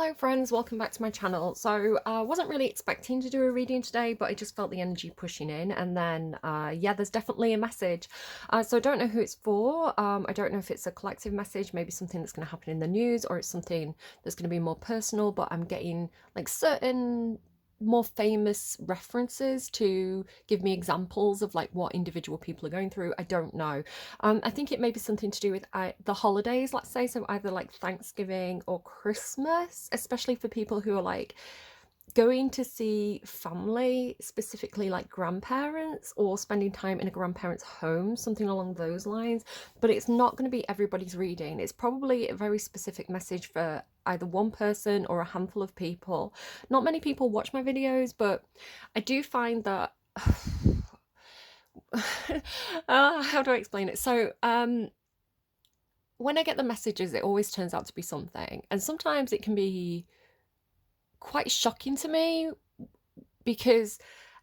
Hello friends, welcome back to my channel. So I wasn't really expecting to do a reading today, but I just felt the energy pushing in, and then yeah, there's definitely a message. So I don't know who it's for. I don't know if it's a collective message, maybe something that's going to happen in the news, or it's something that's going to be more personal, but I'm getting like certain more famous references to give me examples of like what individual people are going through. I don't know. I think it may be something to do with the holidays, let's say, so either like Thanksgiving or Christmas, especially for people who are like going to see family, specifically like grandparents, or spending time in a grandparent's home, something along those lines. But it's not going to be everybody's reading. It's probably a very specific message for either one person or a handful of people. Not many people watch my videos, but I do find that how do I explain it? So when I get the messages, it always turns out to be something, and sometimes it can be quite shocking to me because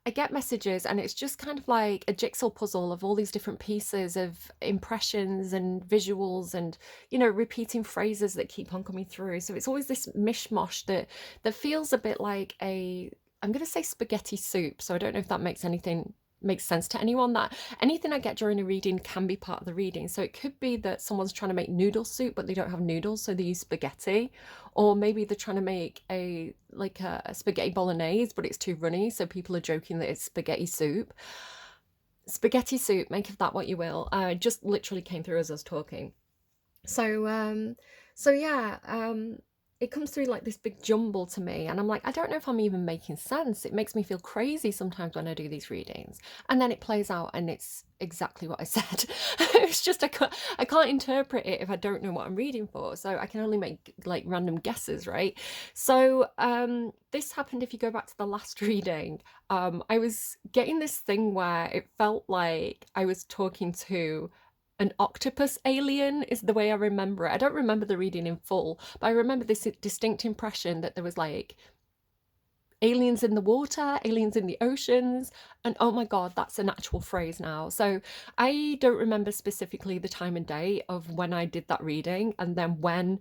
I get messages and it's just kind of like a jigsaw puzzle of all these different pieces of impressions and visuals and, you know, repeating phrases that keep on coming through. So it's always this mishmash that feels a bit like I'm going to say spaghetti soup. So I don't know if that makes sense to anyone. That anything I get during a reading can be part of the reading. So it could be that someone's trying to make noodle soup but they don't have noodles, so they use spaghetti, or maybe they're trying to make a spaghetti bolognese but it's too runny, so people are joking that it's spaghetti soup. Spaghetti soup, make of that what you will. Just literally came through as I was talking. So yeah, it comes through like this big jumble to me, and I'm like, I don't know if I'm even making sense. It makes me feel crazy sometimes when I do these readings, and then it plays out and it's exactly what I said. It's just I can't interpret it if I don't know what I'm reading for, so I can only make like random guesses, right? So this happened if you go back to the last reading. I was getting this thing where it felt like I was talking to an octopus alien, is the way I remember it. I don't remember the reading in full, but I remember this distinct impression that there was like aliens in the water, aliens in the oceans, and oh my god, that's an actual phrase now. So I don't remember specifically the time and day of when I did that reading, and then when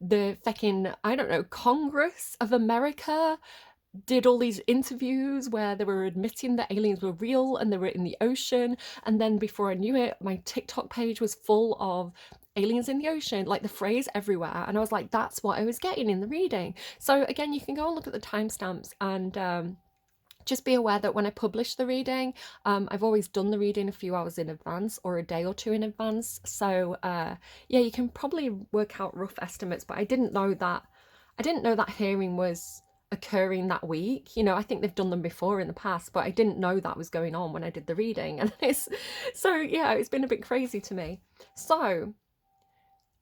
the feckin', I don't know, Congress of America did all these interviews where they were admitting that aliens were real and they were in the ocean. And then before I knew it, my TikTok page was full of aliens in the ocean, like the phrase everywhere. And I was like, that's what I was getting in the reading. So again, you can go and look at the timestamps and just be aware that when I publish the reading, I've always done the reading a few hours in advance or a day or two in advance. So yeah, you can probably work out rough estimates, but I didn't know that hearing was occurring that week. You know, I think they've done them before in the past, but I didn't know that was going on when I did the reading. And so yeah, it's been a bit crazy to me. So,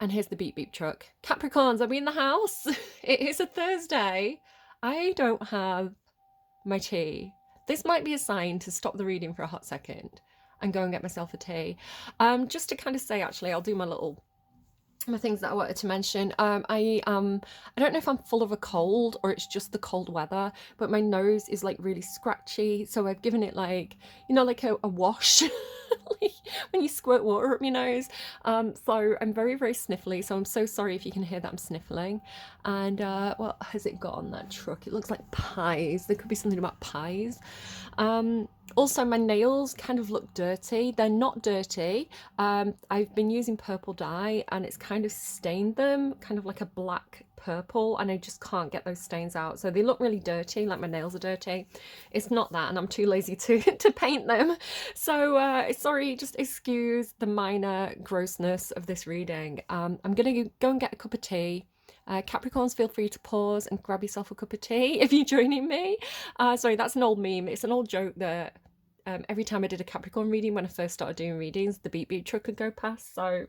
and here's the beep beep truck. Capricorns, are we in the house? It is a Thursday. I don't have my tea. This might be a sign to stop the reading for a hot second and go and get myself a tea. Just to kind of say, actually, I'll do my things that I wanted to mention. I don't know if I'm full of a cold or it's just the cold weather, but my nose is like really scratchy, so I've given it like, you know, like a wash like when you squirt water up your nose. So I'm very, very sniffly, so I'm so sorry if you can hear that I'm sniffling. And what has it got on that truck? It looks like pies. There could be something about pies. Also, my nails kind of look dirty. They're not dirty. I've been using purple dye and it's kind of stained them, kind of like a black purple, and I just can't get those stains out. So they look really dirty, like my nails are dirty. It's not that, and I'm too lazy to paint them. So sorry, just excuse the minor grossness of this reading. I'm gonna go and get a cup of tea. Capricorns, feel free to pause and grab yourself a cup of tea if you're joining me. Sorry, that's an old meme. It's an old joke that every time I did a Capricorn reading, when I first started doing readings, the beep beep truck would go past. So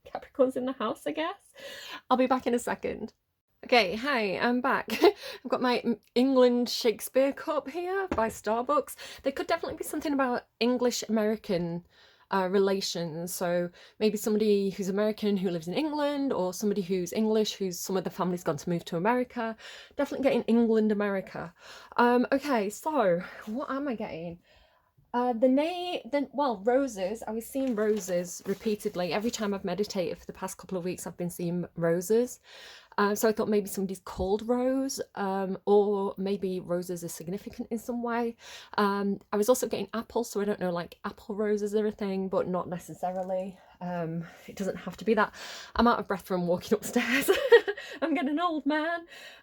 Capricorn's in the house, I guess. I'll be back in a second. Okay, hi, I'm back. I've got my England Shakespeare cup here by Starbucks. There could definitely be something about English-American relations. So maybe somebody who's American who lives in England, or somebody who's English who's some of the family's gone to move to America. Definitely getting England, America. Okay, so what am I getting? Well, roses. I was seeing roses repeatedly. Every time I've meditated for the past couple of weeks, I've been seeing roses. So I thought maybe somebody's called Rose, or maybe roses are significant in some way. I was also getting apples, so I don't know, like apple roses are a thing, but not necessarily. It doesn't have to be that. I'm out of breath from walking upstairs. I'm getting old, man.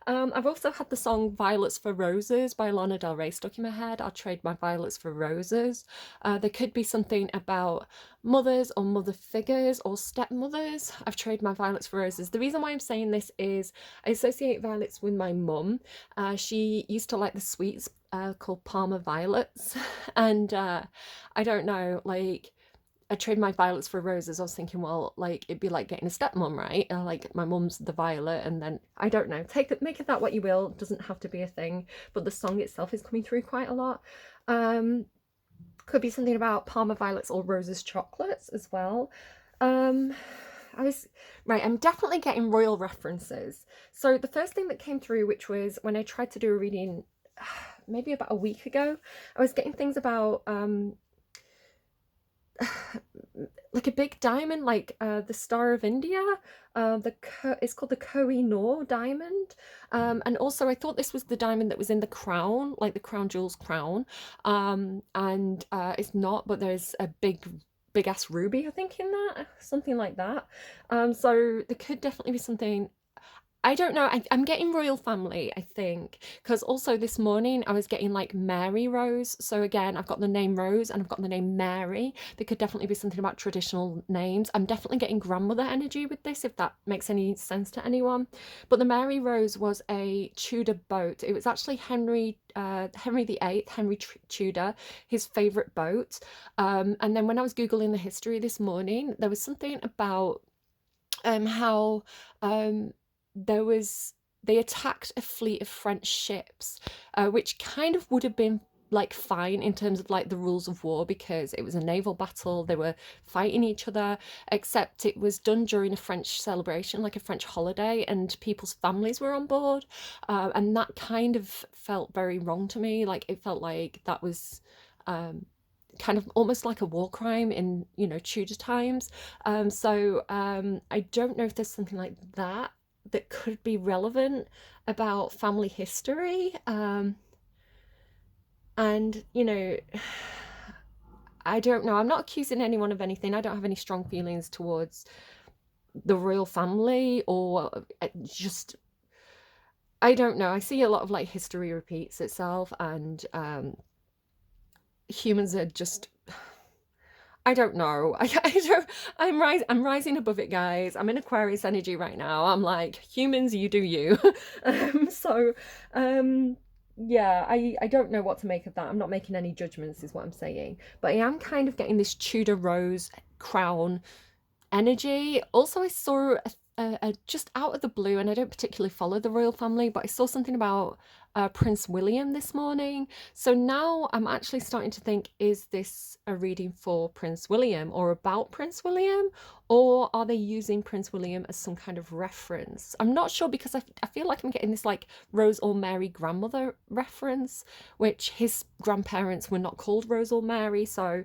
I've also had the song Violets for Roses by Lana Del Rey stuck in my head. I'll trade my violets for roses. There could be something about mothers or mother figures or stepmothers. I've traded my violets for roses. The reason why I'm saying this is I associate violets with my mum. She used to like the sweets called Parma violets. And I don't know, like, I trade my violets for roses. I was thinking, well, like it'd be like getting a stepmom, right? Like my mum's the violet, and then I don't know. Make of that what you will. It doesn't have to be a thing, but the song itself is coming through quite a lot. Could be something about Parma violets or roses chocolates as well. I was right. I'm definitely getting royal references. So the first thing that came through, which was when I tried to do a reading, maybe about a week ago, I was getting things about like a big diamond, like the Star of India. It's called the Koh-i-Noor diamond. And also I thought this was the diamond that was in the crown, like the crown jewel's crown. And it's not, but there's a big ass ruby, I think, in that, something like that. So there could definitely be something. I don't know. I'm getting royal family, I think, because also this morning I was getting like Mary Rose. So again, I've got the name Rose and I've got the name Mary. There could definitely be something about traditional names. I'm definitely getting grandmother energy with this, if that makes any sense to anyone. But the Mary Rose was a Tudor boat. It was actually Henry VIII, Henry Tudor, his favorite boat. And then when I was Googling the history this morning, there was something about how there was they attacked a fleet of French ships, which kind of would have been like fine in terms of like the rules of war because it was a naval battle. They were fighting each other, except it was done during a French celebration, like a French holiday, and people's families were on board, and that kind of felt very wrong to me. Like it felt like that was kind of almost like a war crime in, Tudor times. I don't know if there's something like that that could be relevant about family history. And, I don't know. I'm not accusing anyone of anything. I don't have any strong feelings towards the royal family or just. I don't know. I see a lot of like history repeats itself, and humans are just. I don't know. I don't. I'm rising above it, guys. I'm in Aquarius energy right now. I'm like, humans, you do you. So, yeah. I don't know what to make of that. I'm not making any judgments, is what I'm saying. But I am kind of getting this Tudor rose crown energy. Also, I saw just out of the blue, and I don't particularly follow the royal family, but I saw something about Prince William this morning. So now I'm actually starting to think, is this a reading for Prince William or about Prince William? Or are they using Prince William as some kind of reference? I'm not sure because I feel like I'm getting this like Rose or Mary grandmother reference, which his grandparents were not called Rose or Mary. So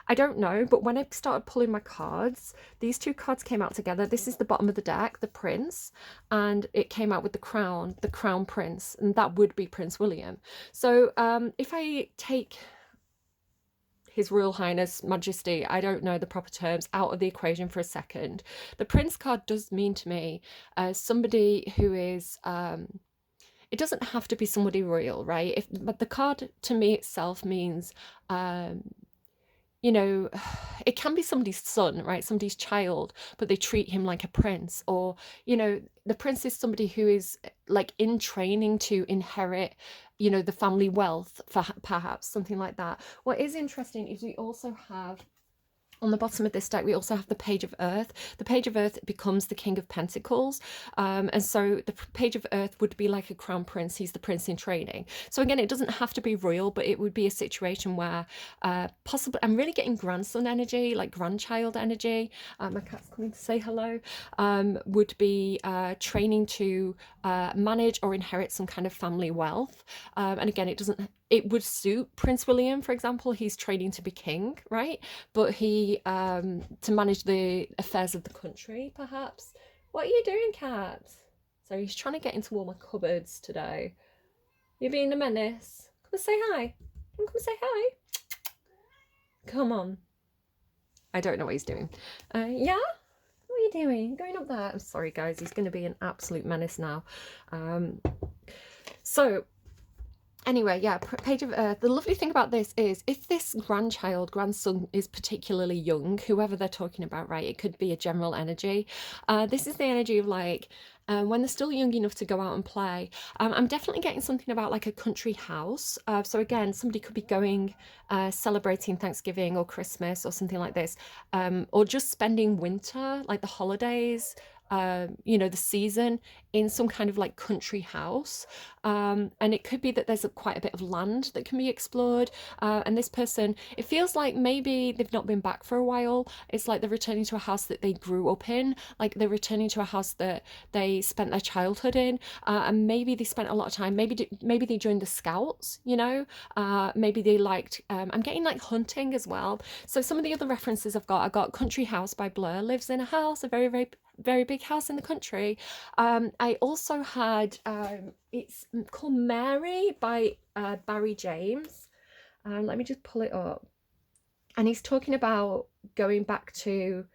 I don't know, but when I started pulling my cards, these two cards came out together. This is the bottom of the deck, the Prince, and it came out with the Crown Prince, and that would be Prince William. So if I take His Royal Highness, Majesty, I don't know the proper terms, out of the equation for a second, the Prince card does mean to me somebody who is... it doesn't have to be somebody royal, right? But the card to me itself means... it can be somebody's son, right? Somebody's child, but they treat him like a prince. Or, the prince is somebody who is like in training to inherit, the family wealth, for perhaps something like that. What is interesting is we also have on the bottom of this deck, we also have the Page of Earth. The Page of Earth becomes the King of Pentacles. And so the Page of Earth would be like a crown prince. He's the prince in training. So again, it doesn't have to be royal, but it would be a situation where possibly, I'm really getting grandson energy, like grandchild energy. My cat's coming to say hello. Would be training to manage or inherit some kind of family wealth. And again, it would suit Prince William, for example. He's training to be king, right? But he, to manage the affairs of the country, perhaps. What are you doing, cat? So he's trying to get into all my cupboards today. You're being a menace. Come and say hi. Come and say hi. Come on. I don't know what he's doing. Yeah? What are you doing? Going up there? I'm sorry, guys. He's going to be an absolute menace now. So anyway, yeah, page of Earth. The lovely thing about this is if this grandson is particularly young, whoever they're talking about, right, it could be a general energy. This is the energy of like when they're still young enough to go out and play. I'm definitely getting something about like a country house. So again, somebody could be going celebrating Thanksgiving or Christmas or something like this, or just spending winter, like the holidays, the season in some kind of like country house. And it could be that there's quite a bit of land that can be explored. And this person, it feels like maybe they've not been back for a while. It's like they're returning to a house that they grew up in, like they're returning to a house that they spent their childhood in. And maybe they spent a lot of time, maybe they joined the scouts, maybe they liked, I'm getting like hunting as well. So some of the other references I got Country House by Blur, lives in a house, a very, very, very big house in the country. I also had, it's called Mary by Barry James. Let me just pull it up. And he's talking about going back to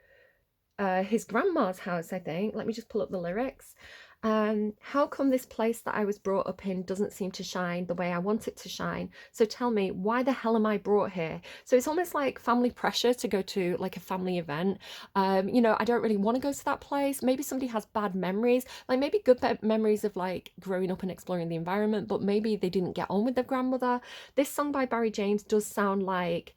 his grandma's house, I think. Let me just pull up the lyrics. How come this place that I was brought up in doesn't seem to shine the way I want it to shine? So tell me, why the hell am I brought here? So it's almost like family pressure to go to like a family event. I don't really want to go to that place. Maybe somebody has bad memories, like maybe good memories of like growing up and exploring the environment, but maybe they didn't get on with their grandmother. This song by Barry James does sound like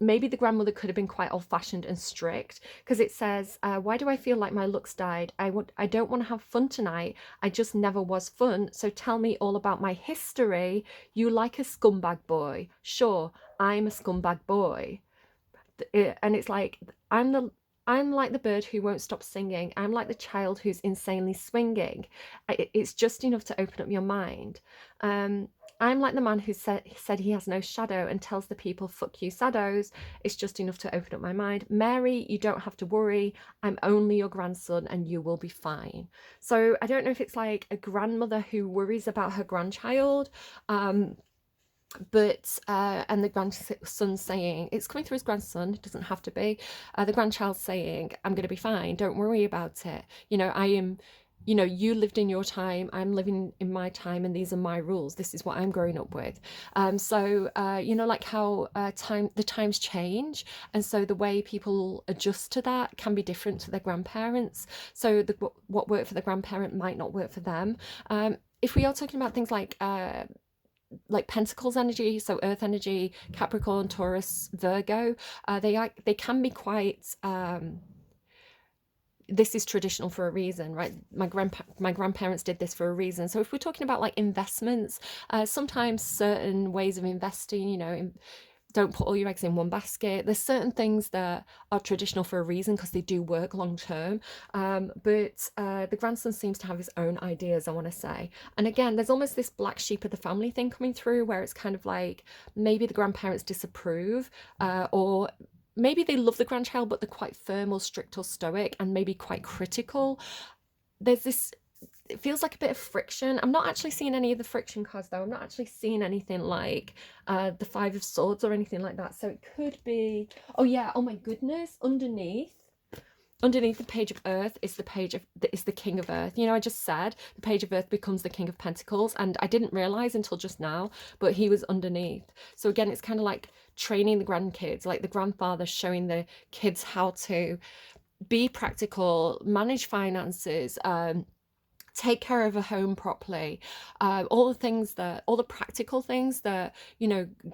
maybe the grandmother could have been quite old-fashioned and strict, because it says, why do I feel like my looks died? I don't want to have fun tonight. I just never was fun. So tell me all about my history. You like a scumbag boy. Sure, I'm a scumbag boy. And it's like, I'm like the bird who won't stop singing. I'm like the child who's insanely swinging. It's just enough to open up your mind. I'm like the man who said he has no shadow and tells the people, fuck you, saddos. It's just enough to open up my mind. Mary, you don't have to worry. I'm only your grandson and you will be fine. So I don't know if it's like a grandmother who worries about her grandchild. But and the grandson saying, it's coming through his grandson, it doesn't have to be, the grandchild saying, I'm going to be fine, don't worry about it, I am, you lived in your time, I'm living in my time, and these are my rules, this is what I'm growing up with. Like how the times change, and so the way people adjust to that can be different to their grandparents. So what worked for the grandparent might not work for them. If we are talking about things like Pentacles energy, so Earth energy, Capricorn, Taurus, Virgo, they can be quite. This is traditional for a reason, right? My grandparents did this for a reason. So if we're talking about like investments, sometimes certain ways of investing, don't put all your eggs in one basket. There's certain things that are traditional for a reason because they do work long term. But the grandson seems to have his own ideas, I want to say. And again, there's almost this black sheep of the family thing coming through, where it's kind of like maybe the grandparents disapprove, or maybe they love the grandchild, but they're quite firm or strict or stoic and maybe quite critical. There's this, it feels like a bit of friction. I'm not actually seeing any of the friction cards though. I'm not actually seeing anything like the Five of Swords or anything like that. So it could be, oh yeah, oh my goodness, underneath the Page of Earth is the King of Earth. I just said the Page of Earth becomes the King of Pentacles, and I didn't realize until just now, but he was underneath. So again, it's kind of like training the grandkids, like the grandfather showing the kids how to be practical, manage finances, take care of a home properly, all the practical things that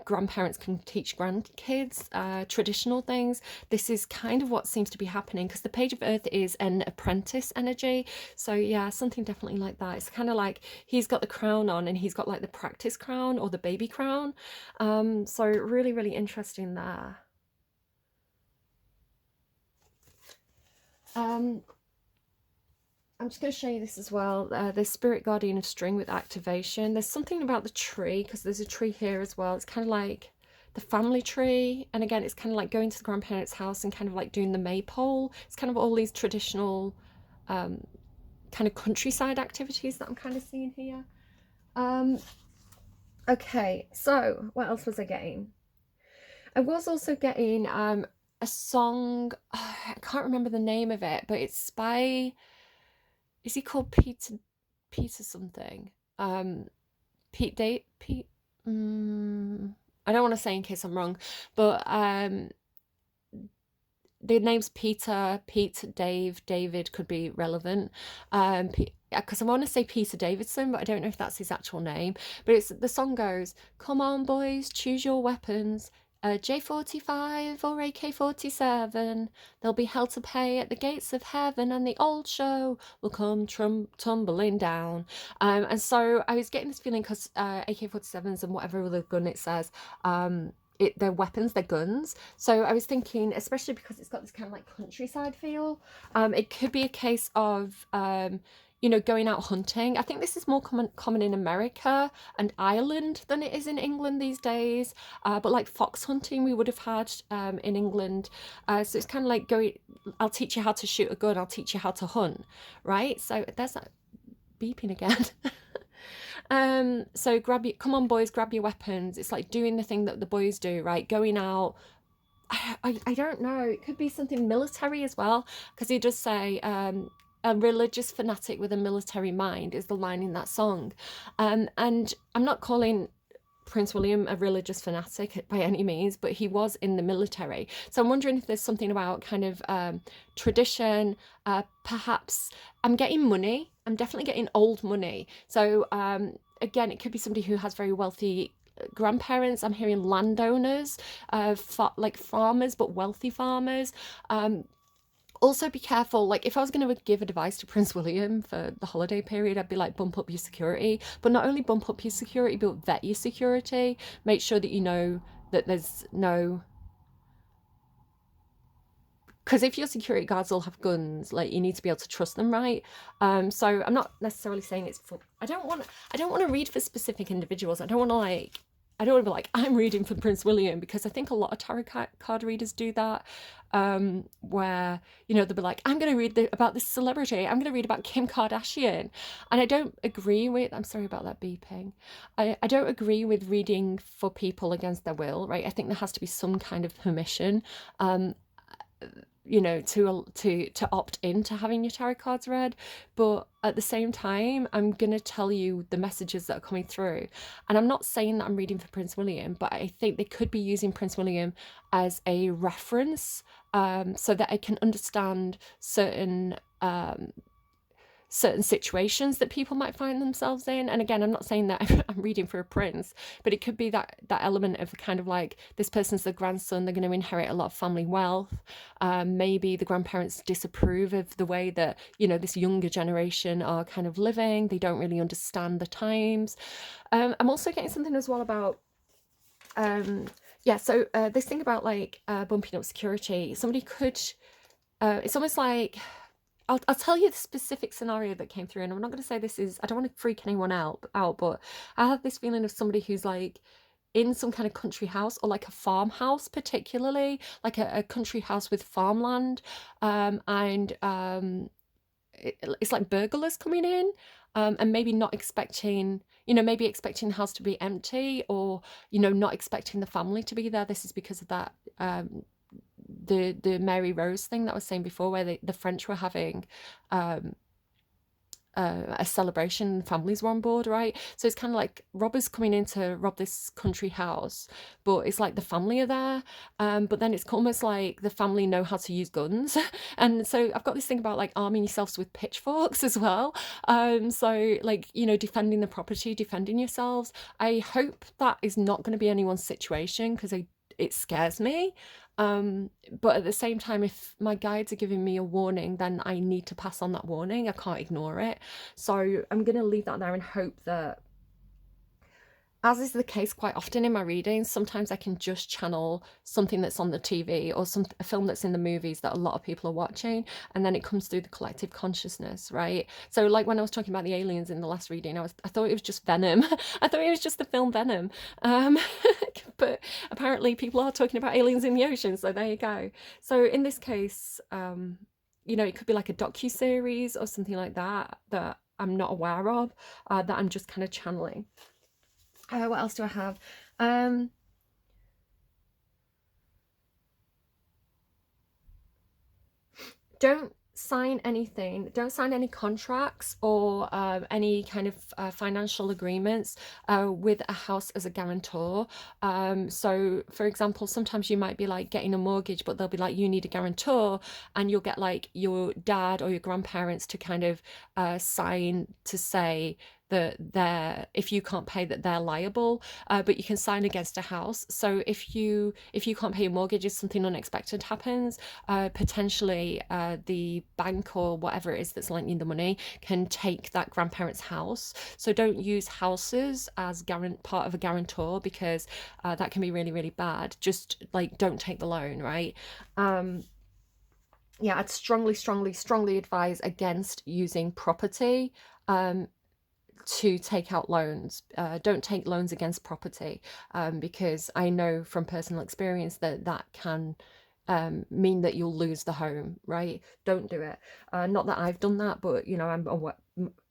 grandparents can teach grandkids, traditional things. This is kind of what seems to be happening, because the Page of Earth is an apprentice energy. So yeah, something definitely like that. It's kind of like he's got the crown on and he's got like the practice crown or the baby crown. So really, really interesting there. I'm just going to show you this as well. The Spirit Guardian of String with activation. There's something about the tree, because there's a tree here as well. It's kind of like the family tree. And again, it's kind of like going to the grandparents' house and kind of like doing the maypole. It's kind of all these traditional kind kind of countryside activities that I'm kind of seeing here. Okay, so what else was I getting? I was also getting a song. I can't remember the name of it, but it's by, is he called Peter something? Pete Date Pete. I don't want to say in case I'm wrong, but the names Peter, Pete, Dave, David could be relevant. Because I want to say Peter Davidson, but I don't know if that's his actual name. But it's the song goes, "Come on, boys, choose your weapons. J45 or AK-47. There'll be hell to pay at the gates of heaven, and the old show will come tumbling down." And so I was getting this feeling because AK-47s and whatever other gun it says, they're weapons, they're guns. So I was thinking, especially because it's got this kind of like countryside feel, it could be a case of going out hunting. I think this is more common in America and Ireland than it is in England these days. But like fox hunting, we would have had in England. So it's kind of like I'll teach you how to shoot a gun. I'll teach you how to hunt, right? So there's that beeping again. So come on, boys, grab your weapons. It's like doing the thing that the boys do, right? Going out. I don't know. It could be something military as well, because he does say a religious fanatic with a military mind is the line in that song. And I'm not calling Prince William a religious fanatic by any means, but he was in the military. So I'm wondering if there's something about kind of tradition, perhaps. I'm getting money. I'm definitely getting old money. So again, it could be somebody who has very wealthy grandparents. I'm hearing landowners, like farmers, but wealthy farmers. Also be careful, like if I was going to give advice to Prince William for the holiday period, I'd be like, bump up your security, but not only bump up your security, but vet your security. Make sure that you know that there's no, because if your security guards all have guns, like you need to be able to trust them, right? So I'm not necessarily saying it's for, I don't want to read for specific individuals. I don't want to be like, I'm reading for Prince William, because I think a lot of tarot card readers do that, where, they'll be like, I'm going to read about this celebrity. I'm going to read about Kim Kardashian. And I don't agree with, I'm sorry about that beeping. I don't agree with reading for people against their will, right? I think there has to be some kind of permission, to opt into having your tarot cards read. But at the same time, I'm going to tell you the messages that are coming through. And I'm not saying that I'm reading for Prince William, but I think they could be using Prince William as a reference, so that I can understand certain situations that people might find themselves in. And again, I'm not saying that I'm reading for a prince, but it could be that element of kind of like, this person's the grandson, they're going to inherit a lot of family wealth. Maybe the grandparents disapprove of the way that, this younger generation are kind of living. They don't really understand the times. I'm also getting something as well about this thing about like bumping up security. Somebody could, it's almost like, I'll tell you the specific scenario that came through, and I'm not going to say this is, I don't want to freak anyone out, but I have this feeling of somebody who's like in some kind of country house, or like a farmhouse, particularly like a country house with farmland, it's like burglars coming in, and maybe not expecting, maybe expecting the house to be empty, or, not expecting the family to be there. This is because of that the Mary Rose thing that I was saying before, where the French were having a celebration, families were on board, right? So it's kind of like robbers coming in to rob this country house, but it's like the family are there, but then it's almost like the family know how to use guns. And so I've got this thing about like arming yourselves with pitchforks as well, so like, defending the property, defending yourselves. I hope that is not going to be anyone's situation, because it scares me. But at the same time, if my guides are giving me a warning, then I need to pass on that warning. I can't ignore it. So I'm going to leave that there and hope that, as is the case quite often in my readings, sometimes I can just channel something that's on the TV, or a film that's in the movies that a lot of people are watching, and then it comes through the collective consciousness, right? So like when I was talking about the aliens in the last reading, I thought it was just Venom. I thought it was just the film Venom. But apparently people are talking about aliens in the ocean, so there you go. So in this case, it could be like a docu-series or something like that that I'm not aware of, that I'm just kind of channeling. What else do I have? Don't sign anything, don't sign any contracts or any kind of financial agreements with a house as a guarantor. So for example, sometimes you might be like getting a mortgage, but they'll be like, you need a guarantor, and you'll get like your dad or your grandparents to kind of sign to say that if you can't pay, that they're liable, but you can sign against a house. So if you can't pay your mortgage, if something unexpected happens, potentially the bank or whatever it is that's lending the money can take that grandparent's house. So don't use houses as part of a guarantor, because that can be really, really bad. Just like, don't take the loan, right? Yeah, I'd strongly, strongly, strongly advise against using property to take out loans. Don't take loans against property, because I know from personal experience that that can mean that you'll lose the home, right? Don't do it. Not that I've done that, but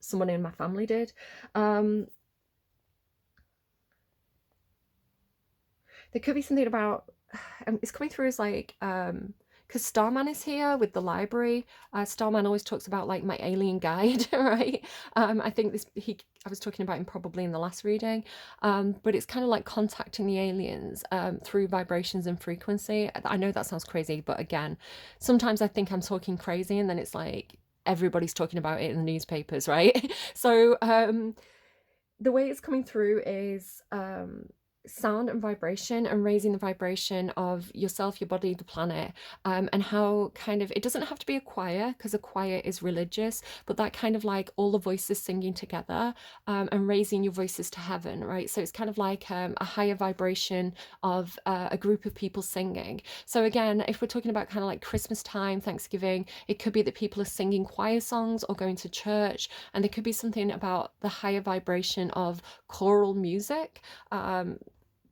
someone in my family did. There could be something about, it's coming through as like, because Starman is here with the library. Starman always talks about like my alien guide, right? I think I was talking about him probably in the last reading, but it's kind of like contacting the aliens through vibrations and frequency. I know that sounds crazy, but again, sometimes I think I'm talking crazy, and then it's like everybody's talking about it in the newspapers, right? So the way it's coming through is sound and vibration, and raising the vibration of yourself, your body, the planet, and how kind of, it doesn't have to be a choir, because a choir is religious, but that kind of like all the voices singing together, and raising your voices to heaven, right? So it's kind of like a higher vibration of a group of people singing. So again, if we're talking about kind of like Christmas time, Thanksgiving, it could be that people are singing choir songs or going to church, and there could be something about the higher vibration of choral music,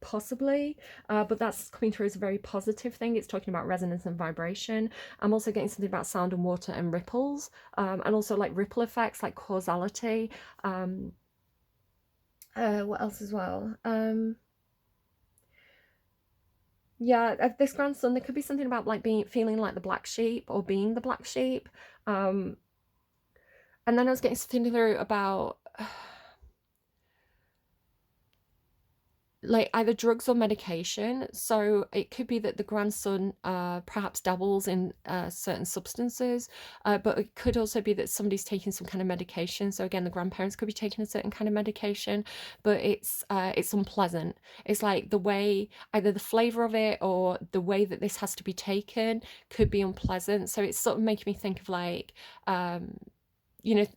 possibly, but that's coming through as a very positive thing. It's talking about resonance and vibration. I'm also getting something about sound and water and ripples, and also like ripple effects, like causality. What else as well? Yeah, this grandson, there could be something about like feeling like the black sheep, or being the black sheep. And then I was getting something through about like either drugs or medication. So it could be that the grandson perhaps dabbles in certain substances, but it could also be that somebody's taking some kind of medication. So again, the grandparents could be taking a certain kind of medication, but it's unpleasant. It's like the way, either the flavor of it or the way that this has to be taken could be unpleasant. So it's sort of making me think of like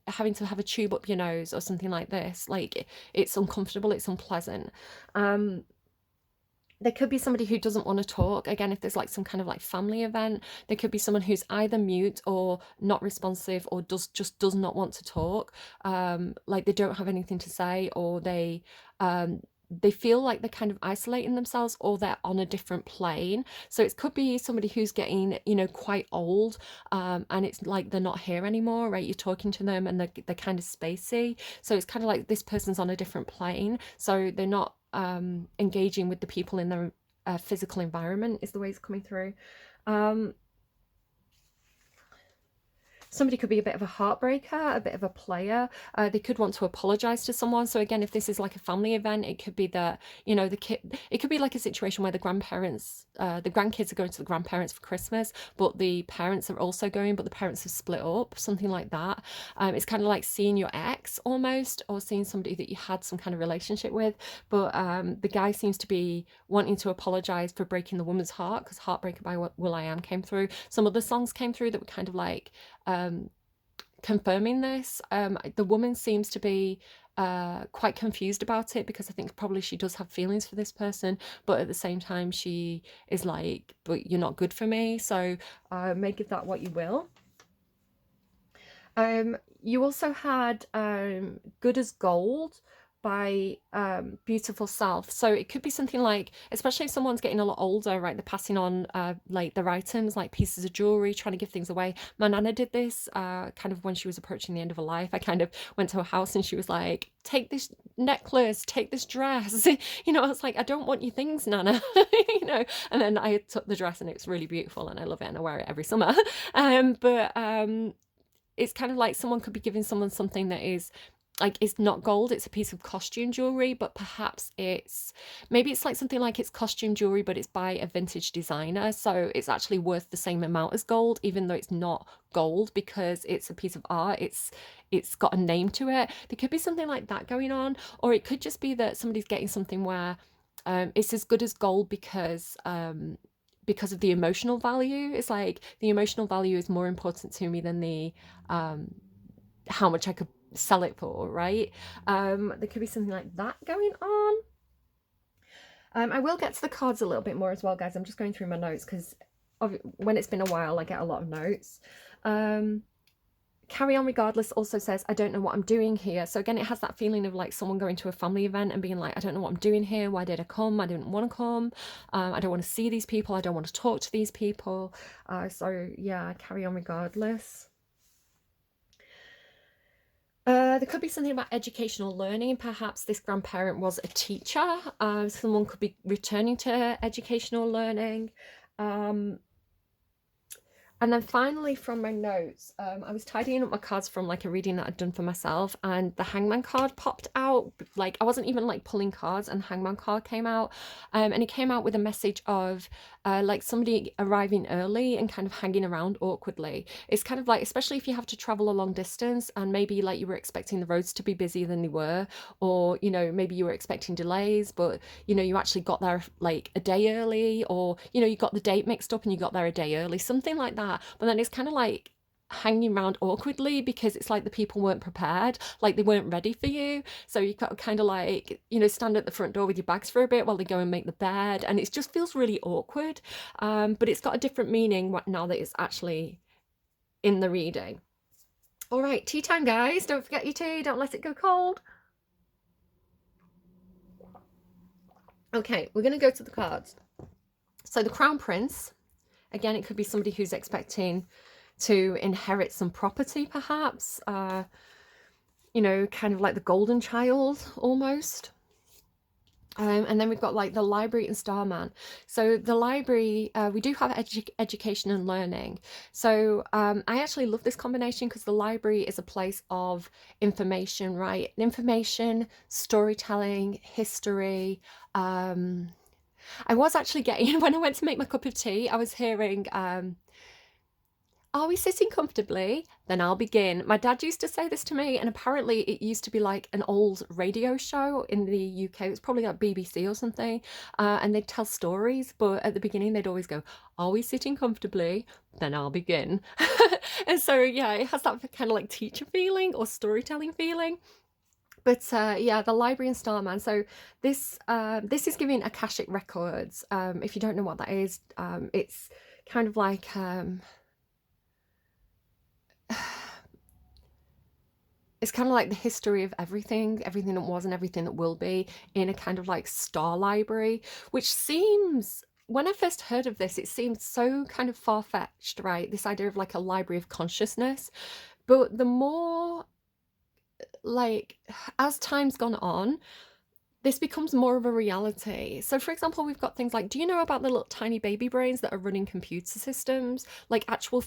having to have a tube up your nose or something like this. Like, it's uncomfortable, it's unpleasant. There could be somebody who doesn't want to talk. Again, if there's like some kind of like family event, there could be someone who's either mute or not responsive, or does not want to talk. Like they don't have anything to say, or they feel like they're kind of isolating themselves, or they're on a different plane. So it could be somebody who's getting, quite old, and it's like they're not here anymore, right? You're talking to them and they're kind of spacey. So it's kind of like this person's on a different plane. So they're not engaging with the people in their physical environment, is the way it's coming through. Somebody could be a bit of a heartbreaker, a bit of a player. They could want to apologize to someone. So again, if this is like a family event, it could be that, the kid, it could be like a situation where the grandparents, the grandkids are going to the grandparents for Christmas, but the parents are also going, but the parents have split up, something like that. It's kind of like seeing your ex almost, or seeing somebody that you had some kind of relationship with. But the guy seems to be wanting to apologize for breaking the woman's heart, because Heartbreaker by will.i.am came through. Some other songs came through that were kind of like confirming this. The woman seems to be quite confused about it, because I think probably she does have feelings for this person, but at the same time she is like, but you're not good for me. So make of that what you will. You also had good as gold. by beautiful self. So it could be something like, especially if someone's getting a lot older, right? They're passing on like their items, like pieces of jewelry, trying to give things away. My nana did this kind of when she was approaching the end of her life. I kind of went to her house and she was like, take this necklace, take this dress. You know, I was like, I don't want your things, nana. You know, and then I took the dress and it's really beautiful and I love it and I wear it every summer. But it's kind of like someone could be giving someone something that is like, it's not gold, it's a piece of costume jewelry, but perhaps maybe it's like something like it's costume jewelry but it's by a vintage designer, so it's actually worth the same amount as gold even though it's not gold because it's a piece of art. It's got a name to it. There could be something like that going on, or it could just be that somebody's getting something where it's as good as gold because of the emotional value. It's like the emotional value is more important to me than the how much I could sell it for, right? There could be something like that going on. I will get to the cards a little bit more as well, guys. I'm just going through my notes because when it's been a while, I get a lot of notes. Carry on regardless also says, I don't know what I'm doing here. So again, it has that feeling of like someone going to a family event and being like, I don't know what I'm doing here. Why did I come? I didn't want to come. I don't want to see these people. I don't want to talk to these people. So yeah, carry on regardless. There could be something about educational learning. Perhaps this grandparent was a teacher. Someone could be returning to educational learning. And then finally from my notes, I was tidying up my cards from like a reading that I'd done for myself and the Hangman card popped out. Like I wasn't even like pulling cards and the Hangman card came out. And it came out with a message of like somebody arriving early and kind of hanging around awkwardly. It's kind of like, especially if you have to travel a long distance and maybe like you were expecting the roads to be busier than they were, or, you know, maybe you were expecting delays, but, you know, you actually got there like a day early, or, you know, you got the date mixed up and you got there a day early, something like that. But then it's kind of like hanging around awkwardly because it's like the people weren't prepared, like they weren't ready for you, so you got to kind of like, you know, stand at the front door with your bags for a bit while they go and make the bed, and it just feels really awkward. But it's got a different meaning now that it's actually in the reading. All right, tea time, guys. Don't forget your tea, don't let it go cold. Okay, we're gonna go to the cards. So the Crown Prince, again, it could be somebody who's expecting to inherit some property, perhaps. You know, kind of like the golden child almost. And then we've got like the library and Starman. So the library, we do have education and learning. So I actually love this combination because the library is a place of information, right? Information, storytelling, history. I was actually getting, when I went to make my cup of tea, I was hearing, are we sitting comfortably? Then I'll begin. My dad used to say this to me, and apparently it used to be like an old radio show in the UK. It was probably like BBC or something, and they'd tell stories, but at the beginning they'd always go, are we sitting comfortably? Then I'll begin. And so, yeah, it has that kind of like teacher feeling or storytelling feeling. But yeah, the library and Starman. So this is giving Akashic Records. If you don't know what that is, it's kind of like it's kind of like the history of everything that was and everything that will be in a kind of like star library, which seems, when I first heard of this, it seemed so kind of far-fetched, right? This idea of like a library of consciousness. But the more like, as time's gone on, this becomes more of a reality. So for example, we've got things like, do you know about the little tiny baby brains that are running computer systems, like actual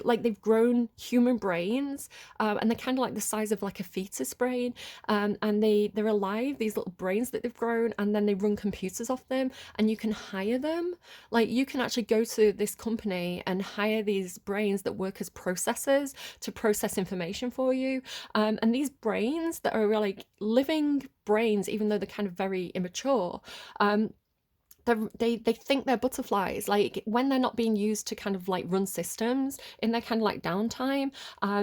like they've grown human brains, and they're kind of like the size of like a fetus brain, and they're alive, these little brains that they've grown, and then they run computers off them, and you can hire them. Like you can actually go to this company and hire these brains that work as processors to process information for you, and these brains that are like living brains, even though they're kind of very immature, they're they think they're butterflies, like when they're not being used to kind of like run systems in their kind of like downtime.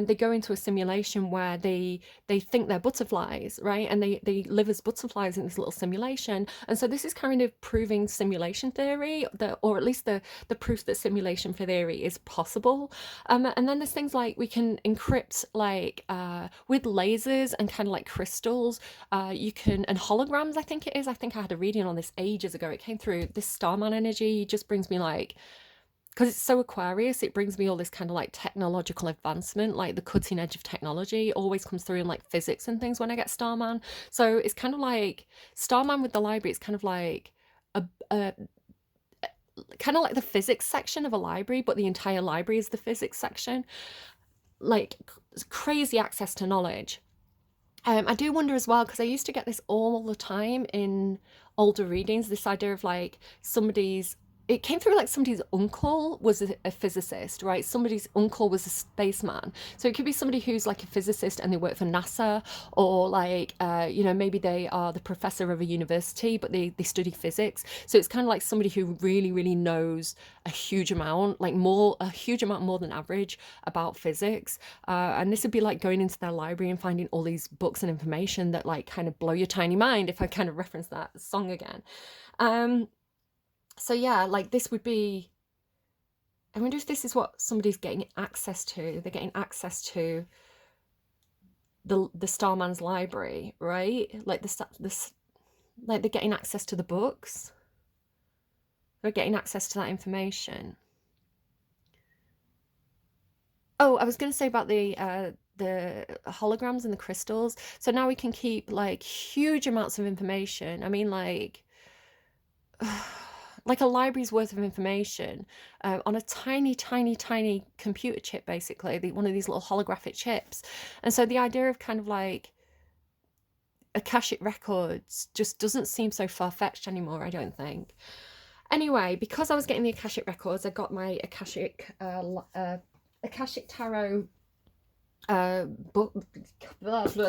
They go into a simulation where they think they're butterflies, right? And they live as butterflies in this little simulation. And so this is kind of proving simulation theory, that, or at least the proof that simulation theory is possible. And then there's things like we can encrypt like with lasers and kind of like crystals. You can, and holograms, I think it is. I think I had a reading on this ages ago. It came through. This Starman energy just brings me like, because it's so Aquarius, it brings me all this kind of like technological advancement, like the cutting edge of technology always comes through in like physics and things when I get Starman. So it's kind of like Starman with the library. It's kind of like a kind of like the physics section of a library, but the entire library is the physics section. Like crazy access to knowledge. I do wonder as well, because I used to get this all the time in older readings, this idea of like somebody's, it came through like somebody's uncle was a physicist, right? Somebody's uncle was a spaceman. So it could be somebody who's like a physicist and they work for NASA, or like, maybe they are the professor of a university, but they study physics. So it's kind of like somebody who really, really knows a huge amount, like a huge amount more than average about physics. And this would be like going into their library and finding all these books and information that like kind of blow your tiny mind, if I kind of reference that song again. So yeah, like this would be, I wonder if this is what somebody's getting access to. They're getting access to the Starman's library, right? Like like they're getting access to the books. They're getting access to that information. Oh, I was going to say about the holograms and the crystals. So now we can keep like huge amounts of information. I mean, like like a library's worth of information on a tiny, tiny, tiny computer chip, basically, one of these little holographic chips. And so the idea of kind of like Akashic records just doesn't seem so far-fetched anymore, I don't think. Anyway, because I was getting the Akashic records, I got my Akashic Tarot book,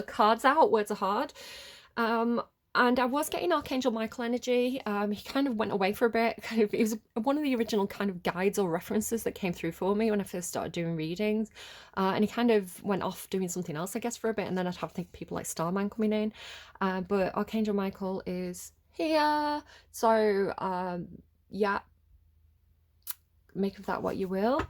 cards out. Words are hard. And I was getting Archangel Michael energy. He kind of went away for a bit. It was one of the original kind of guides or references that came through for me when I first started doing readings. And he kind of went off doing something else, I guess, for a bit. And then I'd have people like Starman coming in. But Archangel Michael is here. So, yeah, make of that what you will.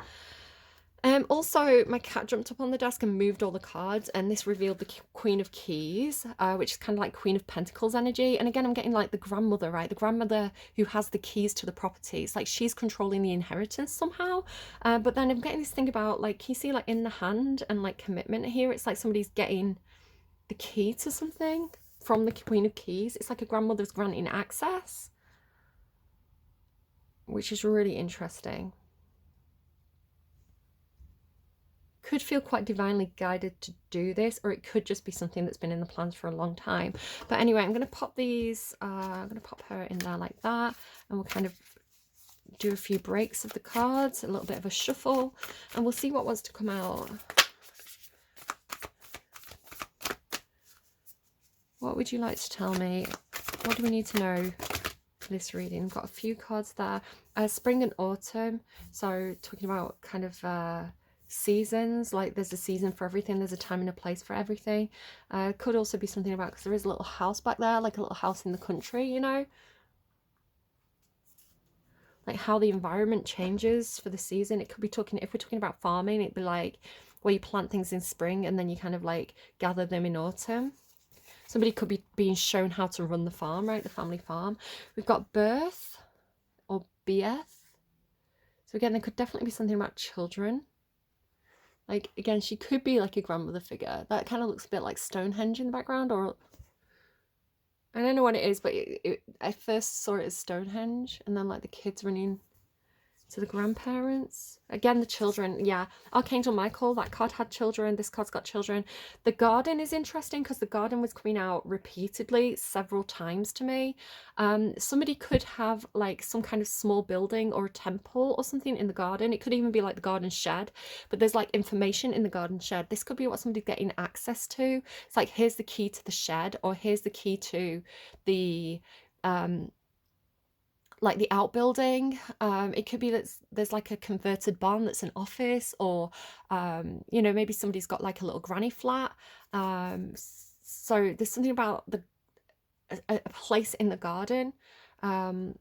Also, my cat jumped up on the desk and moved all the cards, and this revealed the Queen of Keys, which is kind of like Queen of Pentacles energy. And again, I'm getting like the grandmother, right? The grandmother who has the keys to the property. It's like she's controlling the inheritance somehow. But then I'm getting this thing about like, can you see like in the hand and like commitment here? It's like somebody's getting the key to something from the Queen of Keys. It's like a grandmother's granting access, which is really interesting. Could feel quite divinely guided to do this, or it could just be something that's been in the plans for a long time. But anyway, I'm going to pop these, I'm going to pop her in there like that, and we'll kind of do a few breaks of the cards, a little bit of a shuffle, and we'll see what wants to come out. What would you like to tell me? What do we need to know for this reading? I've got a few cards there. Spring and autumn, so talking about kind of seasons, like there's a season for everything, there's a time and a place for everything. Could also be something about, because there is a little house back there, like a little house in the country, you know, like how the environment changes for the season. It could be talking, if we're talking about farming, it'd be like where you plant things in spring and then you kind of like gather them in autumn. Somebody could be being shown how to run the farm, right? The family farm. We've got birth or BF. So again, there could definitely be something about children. Like, again, she could be like a grandmother figure. That kind of looks a bit like Stonehenge in the background, or I don't know what it is, but I first saw it as Stonehenge, and then like the kids running to the grandparents. Again, the children, yeah. Archangel Michael, that card had children, this card's got children. The garden is interesting because the garden was coming out repeatedly several times to me. Somebody could have like some kind of small building or a temple or something in the garden. It could even be like the garden shed, but there's like information in the garden shed. This could be what somebody's getting access to. It's like, here's the key to the shed, or here's the key to the like the outbuilding. It could be that there's like a converted barn that's an office, or you know, maybe somebody's got like a little granny flat. So there's something about a place in the garden. Um,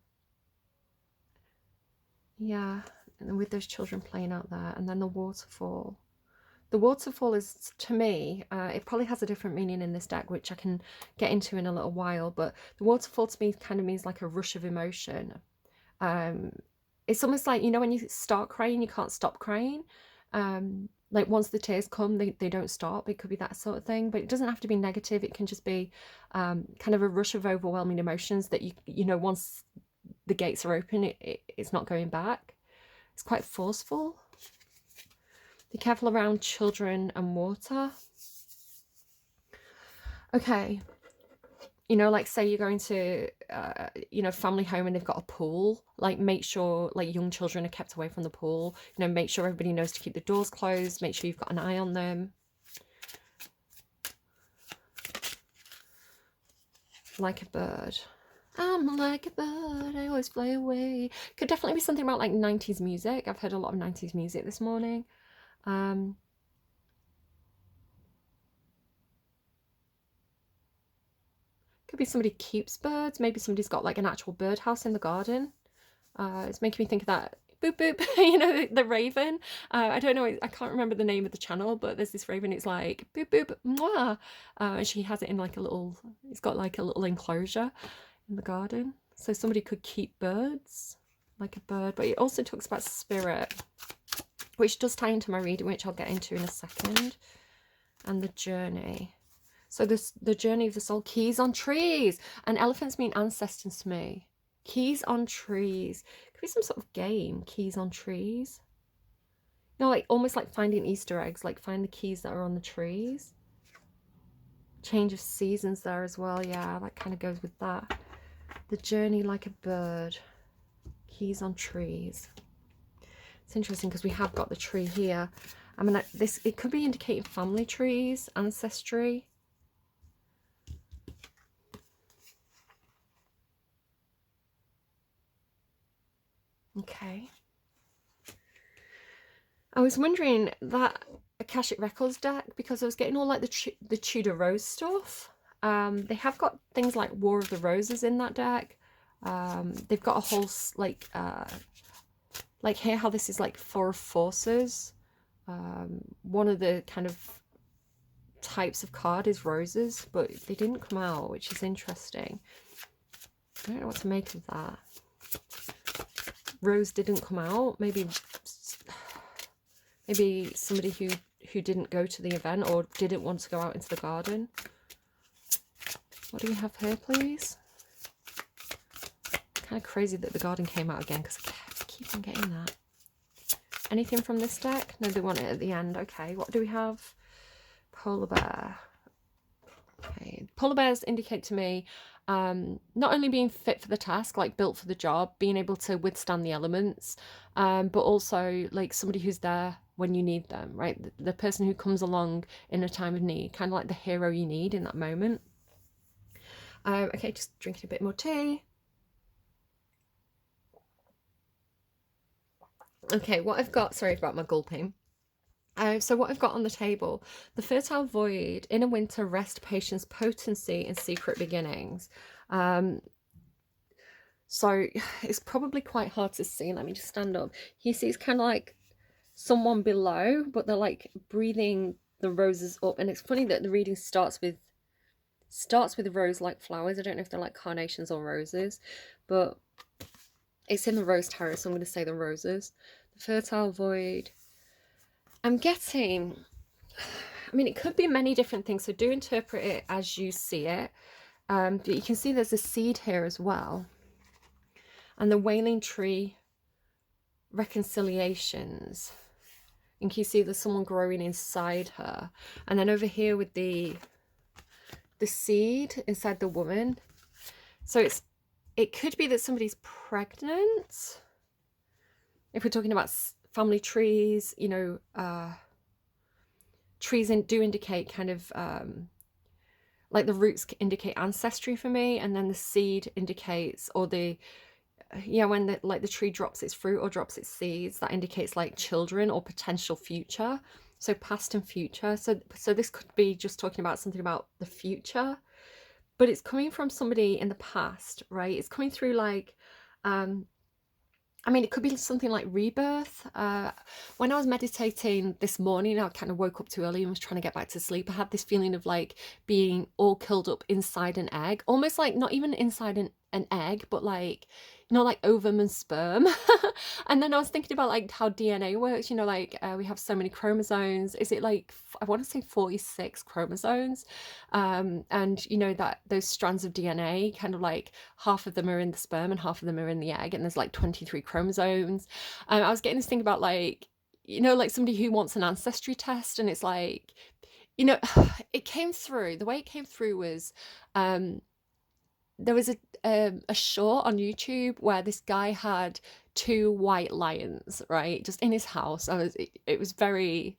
yeah, and with those children playing out there, and then the waterfall. The waterfall is, to me, it probably has a different meaning in this deck, which I can get into in a little while, but the waterfall to me kind of means like a rush of emotion. Um, it's almost like, you know, when you start crying, you can't stop crying. Like once the tears come, they don't stop. It could be that sort of thing, but it doesn't have to be negative. It can just be kind of a rush of overwhelming emotions that you know, once the gates are open, it's not going back. It's quite forceful. Be careful around children and water. Okay. You know, like say you're going to, you know, family home and they've got a pool, like make sure like young children are kept away from the pool. You know, make sure everybody knows to keep the doors closed. Make sure you've got an eye on them. Like a bird. I'm like a bird, I always fly away. Could definitely be something about like 90s music. I've heard a lot of 90s music this morning. Could be somebody keeps birds. Maybe somebody's got like an actual birdhouse in the garden. It's making me think of that boop boop, you know, the raven. I don't know, I can't remember the name of the channel, but there's this raven, it's like boop boop mwah, and she has it in like a little, it's got like a little enclosure in the garden. So somebody could keep birds, like a bird. But it also talks about spirit, which does tie into my reading, which I'll get into in a second. And the journey. So the journey of the soul. Keys on trees. And elephants mean ancestors to me. Keys on trees. Could be some sort of game. Keys on trees. You know, like almost like finding Easter eggs. Like find the keys that are on the trees. Change of seasons there as well. Yeah, that kind of goes with that. The journey like a bird. Keys on trees. It's interesting because we have got the tree here. I mean, this, it could be indicating family trees, ancestry. Okay. I was wondering that Akashic Records deck, because I was getting all like the Tudor Rose stuff. They have got things like War of the Roses in that deck. They've got a whole like here how this is like Four of Forces. One of the kind of types of card is roses, but they didn't come out, which is interesting. I don't know what to make of that. Rose didn't come out. Maybe somebody who didn't go to the event or didn't want to go out into the garden. What do we have here, please? Kind of crazy that the garden came out again, because I keep on getting that. Anything from this deck? No, they want it at the end. Okay, what do we have? Polar bear. Okay, polar bears indicate to me not only being fit for the task, like built for the job, being able to withstand the elements, but also like somebody who's there when you need them, right? The person who comes along in a time of need, kind of like the hero you need in that moment. Okay, just drinking a bit more tea. Okay, what I've got, sorry about my gulping. So what I've got on the table, the fertile void, inner winter, rest, patience, potency, and secret beginnings. So it's probably quite hard to see. Let me just stand up. You see, it's kind of like someone below, but they're like breathing the roses up. And it's funny that the reading starts with rose-like flowers. I don't know if they're like carnations or roses, but it's in the rose tarot, so I'm going to say the roses. The fertile void. I'm getting, I mean, it could be many different things, so do interpret it as you see it. But you can see there's a seed here as well. And the wailing tree reconciliations. And can you see there's someone growing inside her? And then over here with the seed inside the woman. So it could be that somebody's pregnant. If we're talking about family trees, you know, trees do indicate kind of like the roots indicate ancestry for me, and then the seed indicates, or the yeah, when the tree drops its fruit or drops its seeds, that indicates like children or potential future. So past and future. So this could be just talking about something about the future, but it's coming from somebody in the past, right? It's coming through like, um, I mean, it could be something like rebirth. When I was meditating this morning, I kind of woke up too early and was trying to get back to sleep. I had this feeling of like being all curled up inside an egg, almost like not even inside an egg, but like, like ovum and sperm. And then I was thinking about like how DNA works, like we have so many chromosomes. Is it like, I want to say 46 chromosomes? And that those strands of DNA, kind of like half of them are in the sperm and half of them are in the egg, and there's like 23 chromosomes. I was getting this thing about like, like somebody who wants an ancestry test, and it's like, it came through. The way it came through was, there was a short on YouTube where this guy had two white lions, right, just in his house. It was very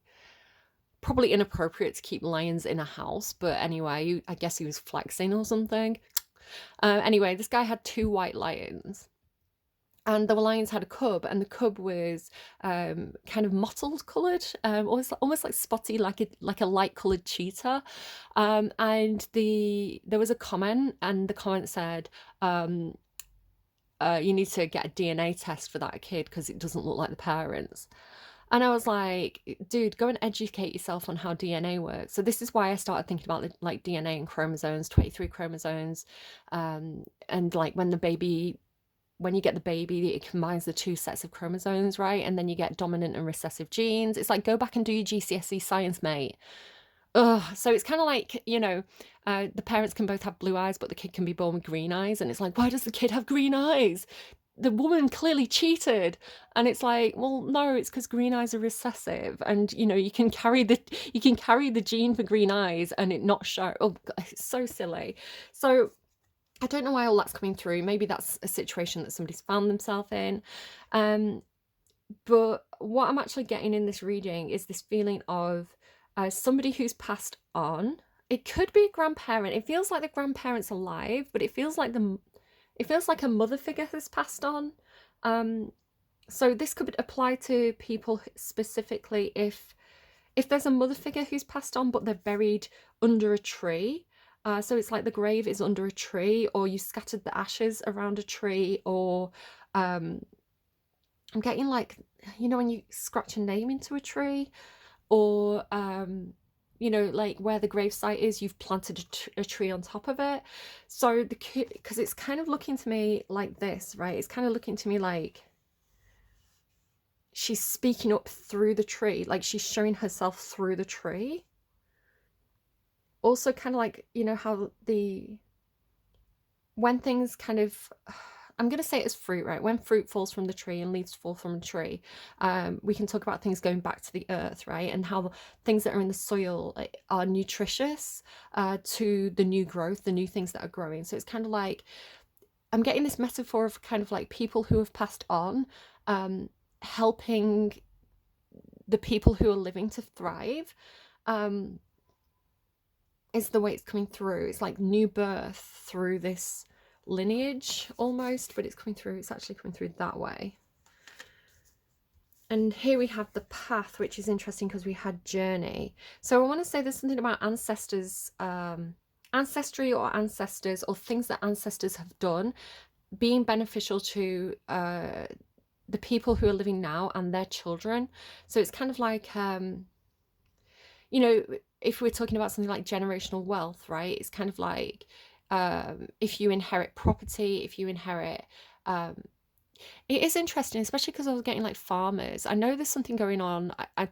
probably inappropriate to keep lions in a house, but anyway, I guess he was flexing or something. Anyway, this guy had two white lions, and the lions had a cub, and the cub was kind of mottled coloured, almost like spotty, like a light coloured cheetah. And there was a comment, and the comment said, you need to get a DNA test for that kid because it doesn't look like the parents. And I was like, dude, go and educate yourself on how DNA works. So this is why I started thinking about like DNA and chromosomes, 23 chromosomes, and like when you get the baby, it combines the two sets of chromosomes, right? And then you get dominant and recessive genes. It's like, go back and do your GCSE science, mate. Ugh. So it's kind of like, the parents can both have blue eyes, but the kid can be born with green eyes. And it's like, why does the kid have green eyes? The woman clearly cheated. And it's like, well, no, it's because green eyes are recessive, and you can carry the gene for green eyes and it not show. Oh, it's so silly. So I don't know why all that's coming through. Maybe that's a situation that somebody's found themselves in. But what I'm actually getting in this reading is this feeling of somebody who's passed on. It could be a grandparent. It feels like the grandparent's alive, but it feels like a mother figure has passed on. So this could apply to people specifically if there's a mother figure who's passed on, but they're buried under a tree. So it's like the grave is under a tree, or you scattered the ashes around a tree, or I'm getting like, when you scratch a name into a tree, or like where the gravesite is, you've planted a tree on top of it. So the kid, because it's kind of looking to me like this, right? It's kind of looking to me like she's speaking up through the tree, like she's showing herself through the tree. Also kind of like, how when things kind of, I'm going to say it as fruit, right? When fruit falls from the tree and leaves fall from the tree, we can talk about things going back to the earth, right? And how things that are in the soil are nutritious to the new growth, the new things that are growing. So it's kind of like, I'm getting this metaphor of kind of like people who have passed on, helping the people who are living to thrive. Is the way it's coming through. It's like new birth through this lineage almost, but it's actually coming through that way. And here we have the path, which is interesting because we had journey. So I want to say there's something about ancestors, ancestry or ancestors, or things that ancestors have done being beneficial to the people who are living now and their children. So it's kind of like, if we're talking about something like generational wealth, right? It's kind of like, if you inherit property, if you inherit, it is interesting, especially because I was getting like farmers. I know there's something going on. I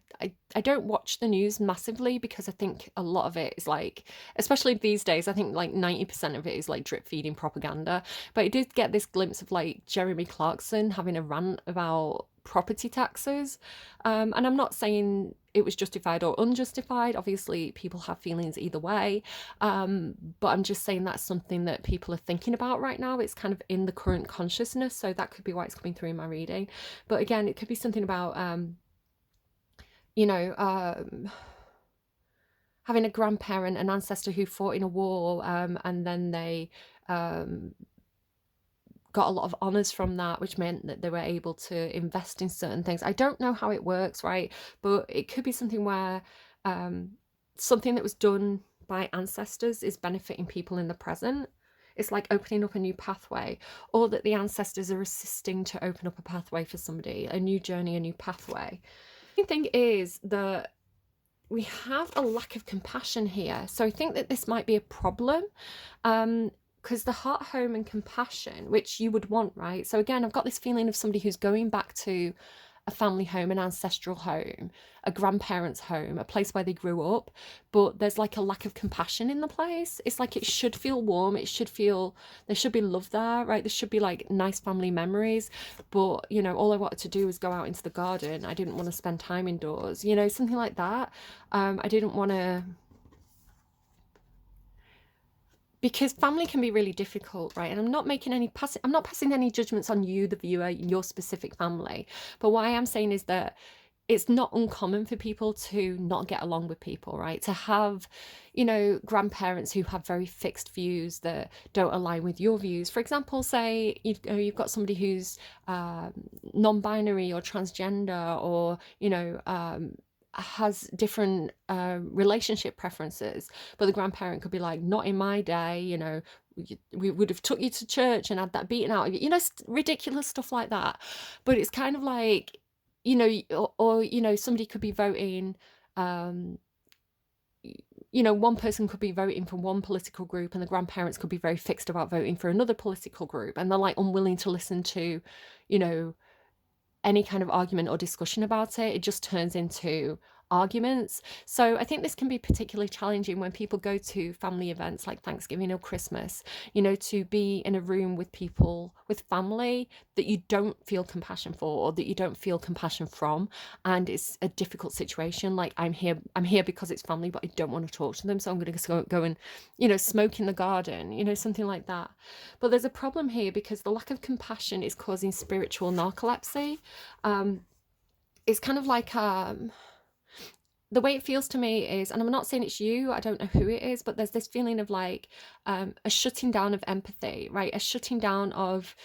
don't watch the news massively because I think a lot of it is like, especially these days, I think like 90% of it is like drip feeding propaganda. But I did get this glimpse of like Jeremy Clarkson having a rant about property taxes. And I'm not saying it was justified or unjustified. Obviously, people have feelings either way. But I'm just saying that's something that people are thinking about right now. It's kind of in the current consciousness. So that could be why it's coming through in my reading. But again, it could be something about, having a grandparent, an ancestor who fought in a war, and then they got a lot of honours from that, which meant that they were able to invest in certain things. I don't know how it works, right? But it could be something where something that was done by ancestors is benefiting people in the present. It's like opening up a new pathway, or that the ancestors are assisting to open up a pathway for somebody, a new journey, a new pathway. The thing is that we have a lack of compassion here. So I think that this might be a problem, because the heart, home and compassion, which you would want, right? So again, I've got this feeling of somebody who's going back to a family home, an ancestral home, a grandparent's home, a place where they grew up, but there's like a lack of compassion in the place. It's like it should feel warm, it should feel, there should be love there, right? There should be like nice family memories, but you know, all I wanted to do was go out into the garden. I didn't want to spend time indoors, you know, something like that. I didn't want to, because family can be really difficult, right? And I'm not passing any judgments on you, the viewer, your specific family. But what I am saying is that it's not uncommon for people to not get along with people, right? To have, you know, grandparents who have very fixed views that don't align with your views. For example, say you've got somebody who's non-binary or transgender, or, you know, has different relationship preferences, but the grandparent could be like, not in my day, you know, we would have took you to church and had that beaten out of you, you know, ridiculous stuff like that. But it's kind of like, you know, or you know, somebody could be voting, you know, one person could be voting for one political group and the grandparents could be very fixed about voting for another political group, and they're like unwilling to listen to, you know, any kind of argument or discussion about it. It just turns into arguments. So I think this can be particularly challenging when people go to family events like Thanksgiving or Christmas, you know, to be in a room with people, with family that you don't feel compassion for, or that you don't feel compassion from, and it's a difficult situation. Like, I'm here because it's family, but I don't want to talk to them, so I'm going to go and, you know, smoke in the garden, you know, something like that. But there's a problem here because the lack of compassion is causing spiritual narcolepsy. It's kind of like the way it feels to me is, and I'm not saying it's you, I don't know who it is, but there's this feeling of like a shutting down of empathy, right? A shutting down of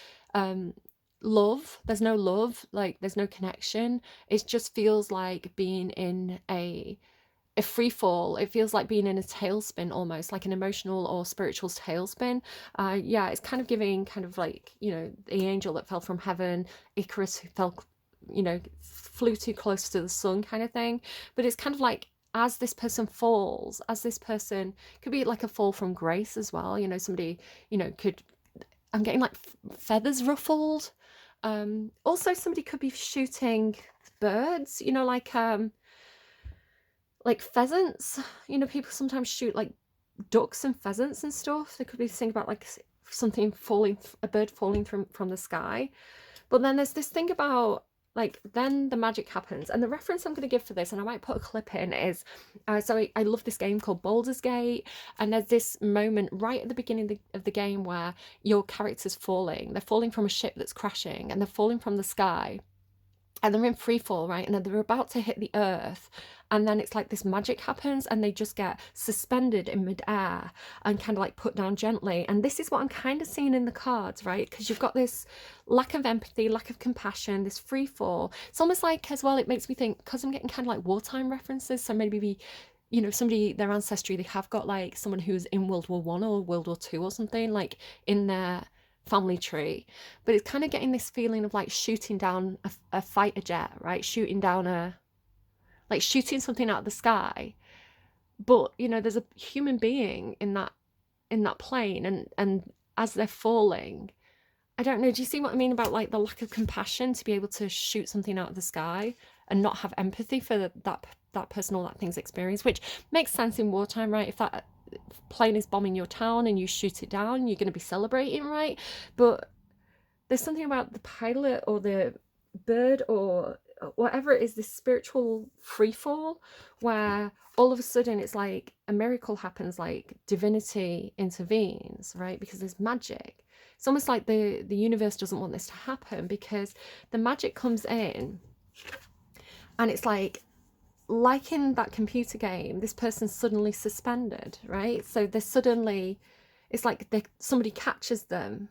love. There's no love, like there's no connection. It just feels like being in a free fall. It feels like being in a tailspin, almost like an emotional or spiritual tailspin. Yeah, it's kind of giving kind of like, you know, the angel that fell from heaven, Icarus who fell, you know, flew too close to the sun kind of thing. But it's kind of like, as this person falls, as this person could be like a fall from grace as well, you know, somebody, you know, could, I'm getting like feathers ruffled. Also somebody could be shooting birds, you know, like pheasants. You know, people sometimes shoot like ducks and pheasants and stuff. There could be thinking about like something falling, a bird falling from the sky. But then there's this thing about, like, then the magic happens. And the reference I'm going to give for this, and I might put a clip in, is so I love this game called Baldur's Gate, and there's this moment right at the beginning of the game where your character's falling. They're falling from a ship that's crashing, and they're falling from the sky, and they're in free fall, right? And they're about to hit the earth, and then it's like this magic happens and they just get suspended in midair and kind of like put down gently. And this is what I'm kind of seeing in the cards, right? Because you've got this lack of empathy, lack of compassion, this free fall. It's almost like, as well, it makes me think, because I'm getting kind of like wartime references, so maybe you know, somebody, their ancestry, they have got like someone who's in World War One or World War Two or something, like in their family tree. But it's kind of getting this feeling of like shooting down a fighter jet, right? Shooting down like shooting something out of the sky. But, you know, there's a human being in that plane, and as they're falling, I don't know, do you see what I mean about like the lack of compassion to be able to shoot something out of the sky and not have empathy for that person or that thing's experience, which makes sense in wartime, right? If that plane is bombing your town and you shoot it down, you're going to be celebrating, right? But there's something about the pilot or the bird or whatever it is, this spiritual free fall, where all of a sudden it's like a miracle happens, like divinity intervenes, right? Because there's magic. It's almost like the universe doesn't want this to happen, because the magic comes in and it's like in that computer game, this person's suddenly suspended, right? So they're suddenly, it's like somebody catches them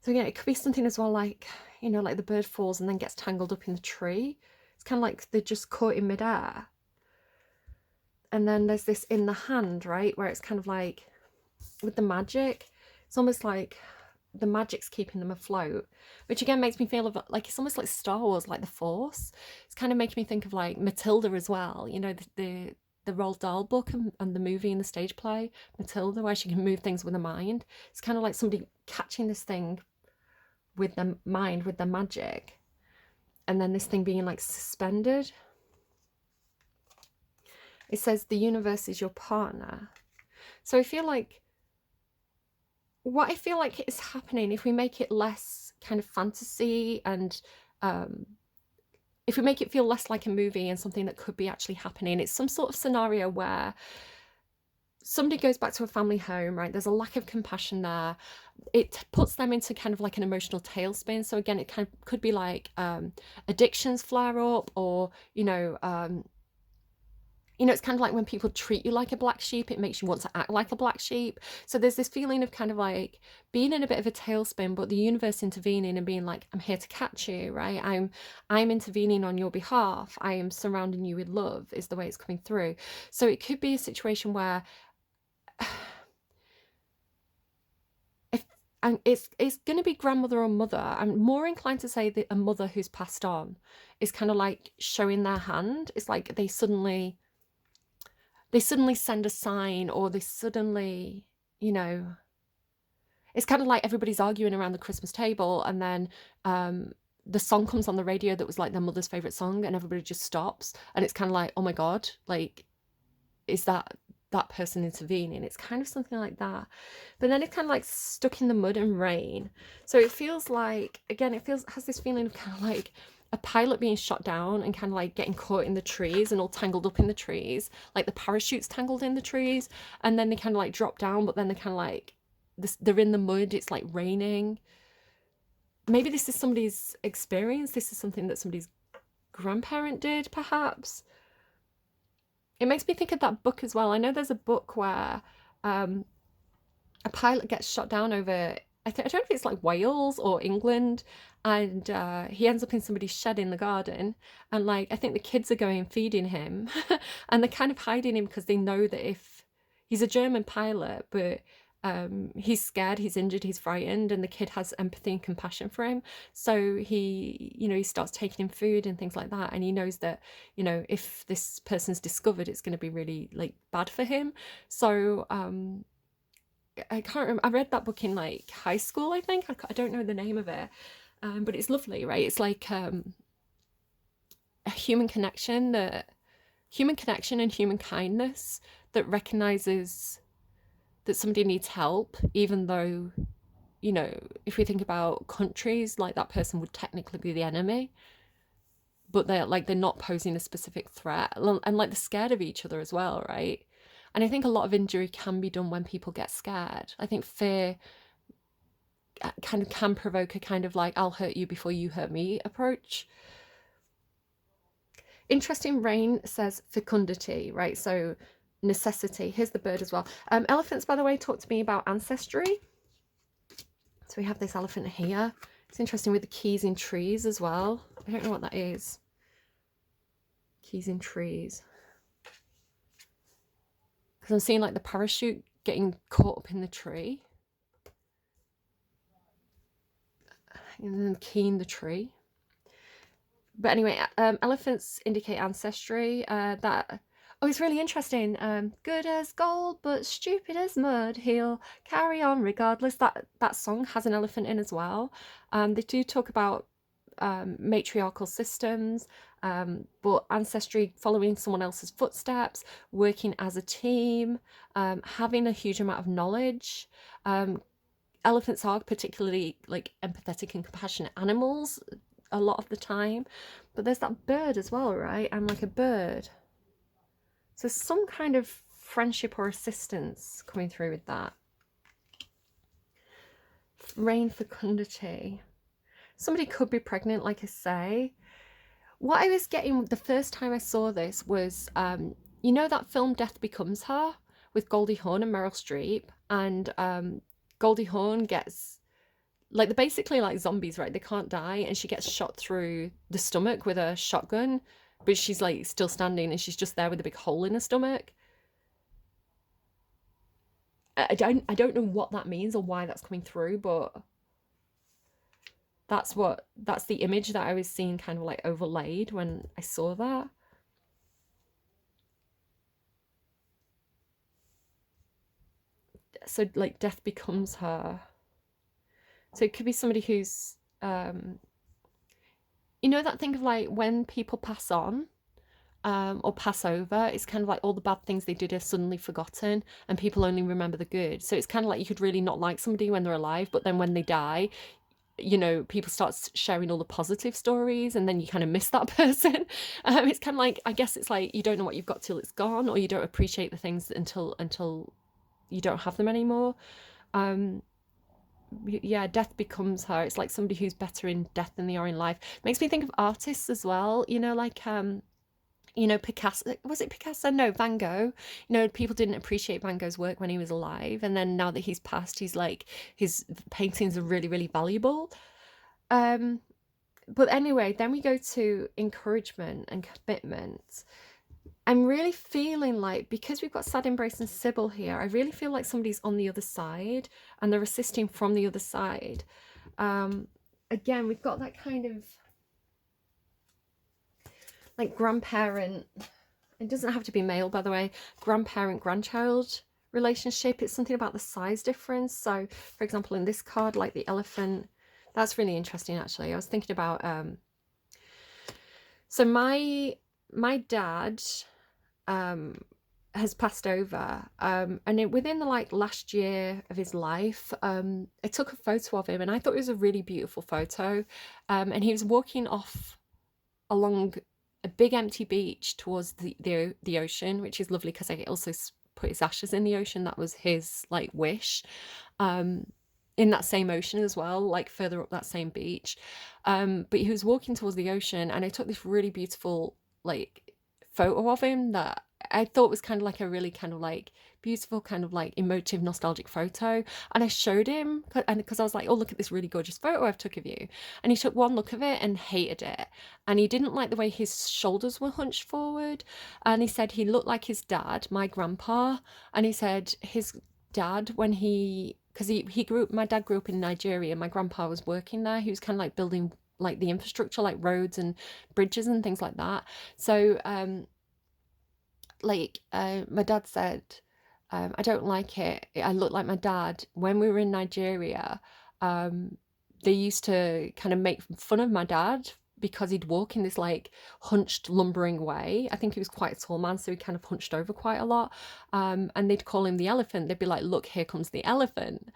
So again, it could be something as well like, you know, like the bird falls and then gets tangled up in the tree. It's kind of like they're just caught in midair. And then there's this in the hand, right, where it's kind of like with the magic, it's almost like the magic's keeping them afloat, which again makes me feel of like it's almost like Star Wars, like the Force. It's kind of making me think of like Matilda as well, you know, the Roald Dahl book and the movie and the stage play Matilda, where she can move things with her mind. It's kind of like somebody catching this thing with their mind, with their magic, and then this thing being like suspended. It says the universe is your partner. So I feel like what I feel like is happening, if we make it less kind of fantasy and if we make it feel less like a movie and something that could be actually happening, it's some sort of scenario where somebody goes back to a family home, right? There's a lack of compassion there. It puts them into kind of like an emotional tailspin. So again, it kind of could be like addictions flare up, or it's kind of like when people treat you like a black sheep, it makes you want to act like a black sheep. So there's this feeling of kind of like being in a bit of a tailspin, but the universe intervening and being like, I'm here to catch you, right? I'm intervening on your behalf. I am surrounding you with love, is the way it's coming through. So it could be a situation where and it's going to be grandmother or mother. I'm more inclined to say that a mother who's passed on is kind of like showing their hand. It's like they suddenly send a sign, or they suddenly, it's kind of like everybody's arguing around the Christmas table, and then the song comes on the radio that was like their mother's favorite song, and everybody just stops, and it's kind of like, oh my God, like, is that person intervening? It's kind of something like that. But then it's kind of like stuck in the mud and rain. So it feels like, again, has this feeling of kind of like a pilot being shot down and kind of like getting caught in the trees and all tangled up in the trees, like the parachute's tangled in the trees, and then they kind of like drop down, but then they're kind of like they're in the mud, it's like raining. Maybe this is somebody's experience. This is something that somebody's grandparent did, perhaps. It makes me think of that book as well. I know there's a book where a pilot gets shot down over, I don't know if it's like Wales or England, and he ends up in somebody's shed in the garden, and like I think the kids are going and feeding him and they're kind of hiding him because they know that if he's a German pilot, but he's scared, he's injured, he's frightened, and the kid has empathy and compassion for him. So he starts taking him food and things like that, and he knows that if this person's discovered, it's going to be really like bad for him. So I can't remember. I read that book in like high school, I think. I don't know the name of it, but it's lovely, right? It's like a human connection and human kindness that recognizes that somebody needs help, even though, if we think about countries, like that person would technically be the enemy, but they're not posing a specific threat, and like they're scared of each other as well, right? And I think a lot of injury can be done when people get scared. I think fear kind of can provoke a kind of like, I'll hurt you before you hurt me approach. Interesting, Rain says fecundity, right? So necessity. Here's the bird as well. Elephants, by the way, talk to me about ancestry. So we have this elephant here. It's interesting with the keys in trees as well. I don't know what that is. Keys in trees. Because I'm seeing like the parachute getting caught up in the tree. And then key in the tree. But anyway, elephants indicate ancestry. It's really interesting. Good as gold, but stupid as mud. He'll carry on regardless. That song has an elephant in as well. They do talk about matriarchal systems, but ancestry, following someone else's footsteps, working as a team, having a huge amount of knowledge. Elephants are particularly like empathetic and compassionate animals a lot of the time, but there's that bird as well, right? And like a bird, so some kind of friendship or assistance coming through with that. Rain fecundity. Somebody could be pregnant, like I say. What I was getting the first time I saw this was, that film Death Becomes Her with Goldie Hawn and Meryl Streep, and Goldie Hawn gets like they're basically like zombies, right? They can't die, and she gets shot through the stomach with a shotgun, but she's like still standing, and she's just there with a big hole in her stomach. I don't know what that means or why that's coming through, but that's the image that I was seeing kind of like overlaid when I saw that. So like death becomes her. So it could be somebody who's you know that thing of like when people pass on, or pass over, it's kind of like all the bad things they did are suddenly forgotten and people only remember the good. So it's kind of like you could really not like somebody when they're alive, but then when they die, people start sharing all the positive stories and then you kind of miss that person. It's kind of like, I guess it's like you don't know what you've got till it's gone, or you don't appreciate the things until you don't have them anymore. Um, yeah, death becomes her. It's like somebody who's better in death than they are in life. Makes me think of artists as well, like Picasso. Was it Picasso? No, Van Gogh. People didn't appreciate Van Gogh's work when he was alive, and then now that he's passed, he's like his paintings are really, really valuable. Um, but anyway, then we go to encouragement and commitment. I'm really feeling like, because we've got Sad Embrace and Sybil here, I really feel like somebody's on the other side and they're assisting from the other side. Again, we've got that kind of like grandparent, it doesn't have to be male, by the way, grandparent grandchild relationship. It's something about the size difference. So for example, in this card, like the elephant, that's really interesting. Actually, I was thinking about so my dad has passed over, and within the like last year of his life, I took a photo of him and I thought it was a really beautiful photo, and he was walking off along a big empty beach towards the ocean, which is lovely because I also put his ashes in the ocean. That was his like wish, in that same ocean as well, like further up that same beach. But he was walking towards the ocean and I took this really beautiful like photo of him that I thought was kind of like a really kind of like beautiful, kind of like emotive, nostalgic photo. And I showed him, and because I was like, oh, look at this really gorgeous photo I've took of you. And he took one look of it and hated it. And he didn't like the way his shoulders were hunched forward. And he said he looked like his dad, my grandpa. And he said his dad, when because my dad grew up in Nigeria. My grandpa was working there. He was kind of like building like the infrastructure, like roads and bridges and things like that. So, my dad said, I don't like it. I look like my dad. When we were in Nigeria, they used to kind of make fun of my dad because he'd walk in this like hunched, lumbering way. I think he was quite a tall man, so he kind of hunched over quite a lot. And they'd call him the elephant. They'd be like, look, here comes the elephant.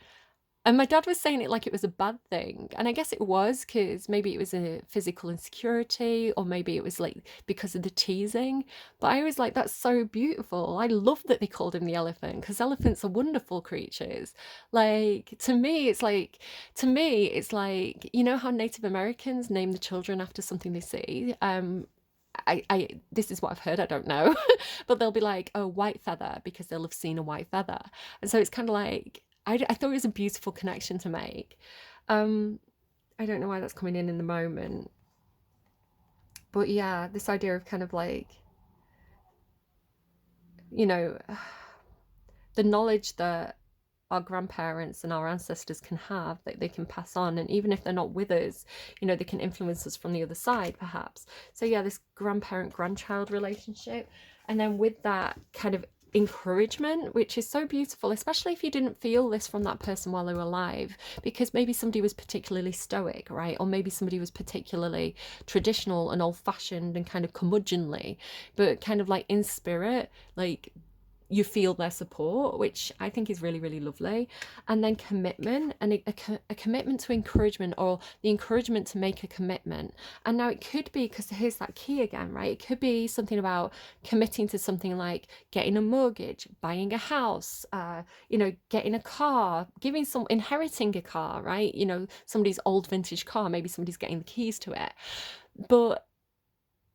And my dad was saying it like it was a bad thing. And I guess it was, because maybe it was a physical insecurity, or maybe it was like because of the teasing. But I was like, that's so beautiful. I love that they called him the elephant, because elephants are wonderful creatures. Like, to me, it's like, how Native Americans name the children after something they see. This is what I've heard, I don't know. But they'll be like, oh, white feather, because they'll have seen a white feather. And so it's kind of like, I thought it was a beautiful connection to make. I don't know why that's coming in the moment. But yeah, this idea of kind of like, the knowledge that our grandparents and our ancestors can have, that they can pass on, and even if they're not with us, they can influence us from the other side perhaps. So yeah, this grandparent grandchild relationship, and then with that kind of encouragement, which is so beautiful, especially if you didn't feel this from that person while they were alive, because maybe somebody was particularly stoic, right? Or maybe somebody was particularly traditional and old-fashioned and kind of curmudgeonly, but kind of like in spirit, like you feel their support, which I think is really, really lovely. And then commitment, and a commitment to encouragement, or the encouragement to make a commitment. And now it could be, because here's that key again, right? It could be something about committing to something like getting a mortgage, buying a house, getting a car, inheriting a car, right? Somebody's old vintage car, maybe somebody's getting the keys to it. But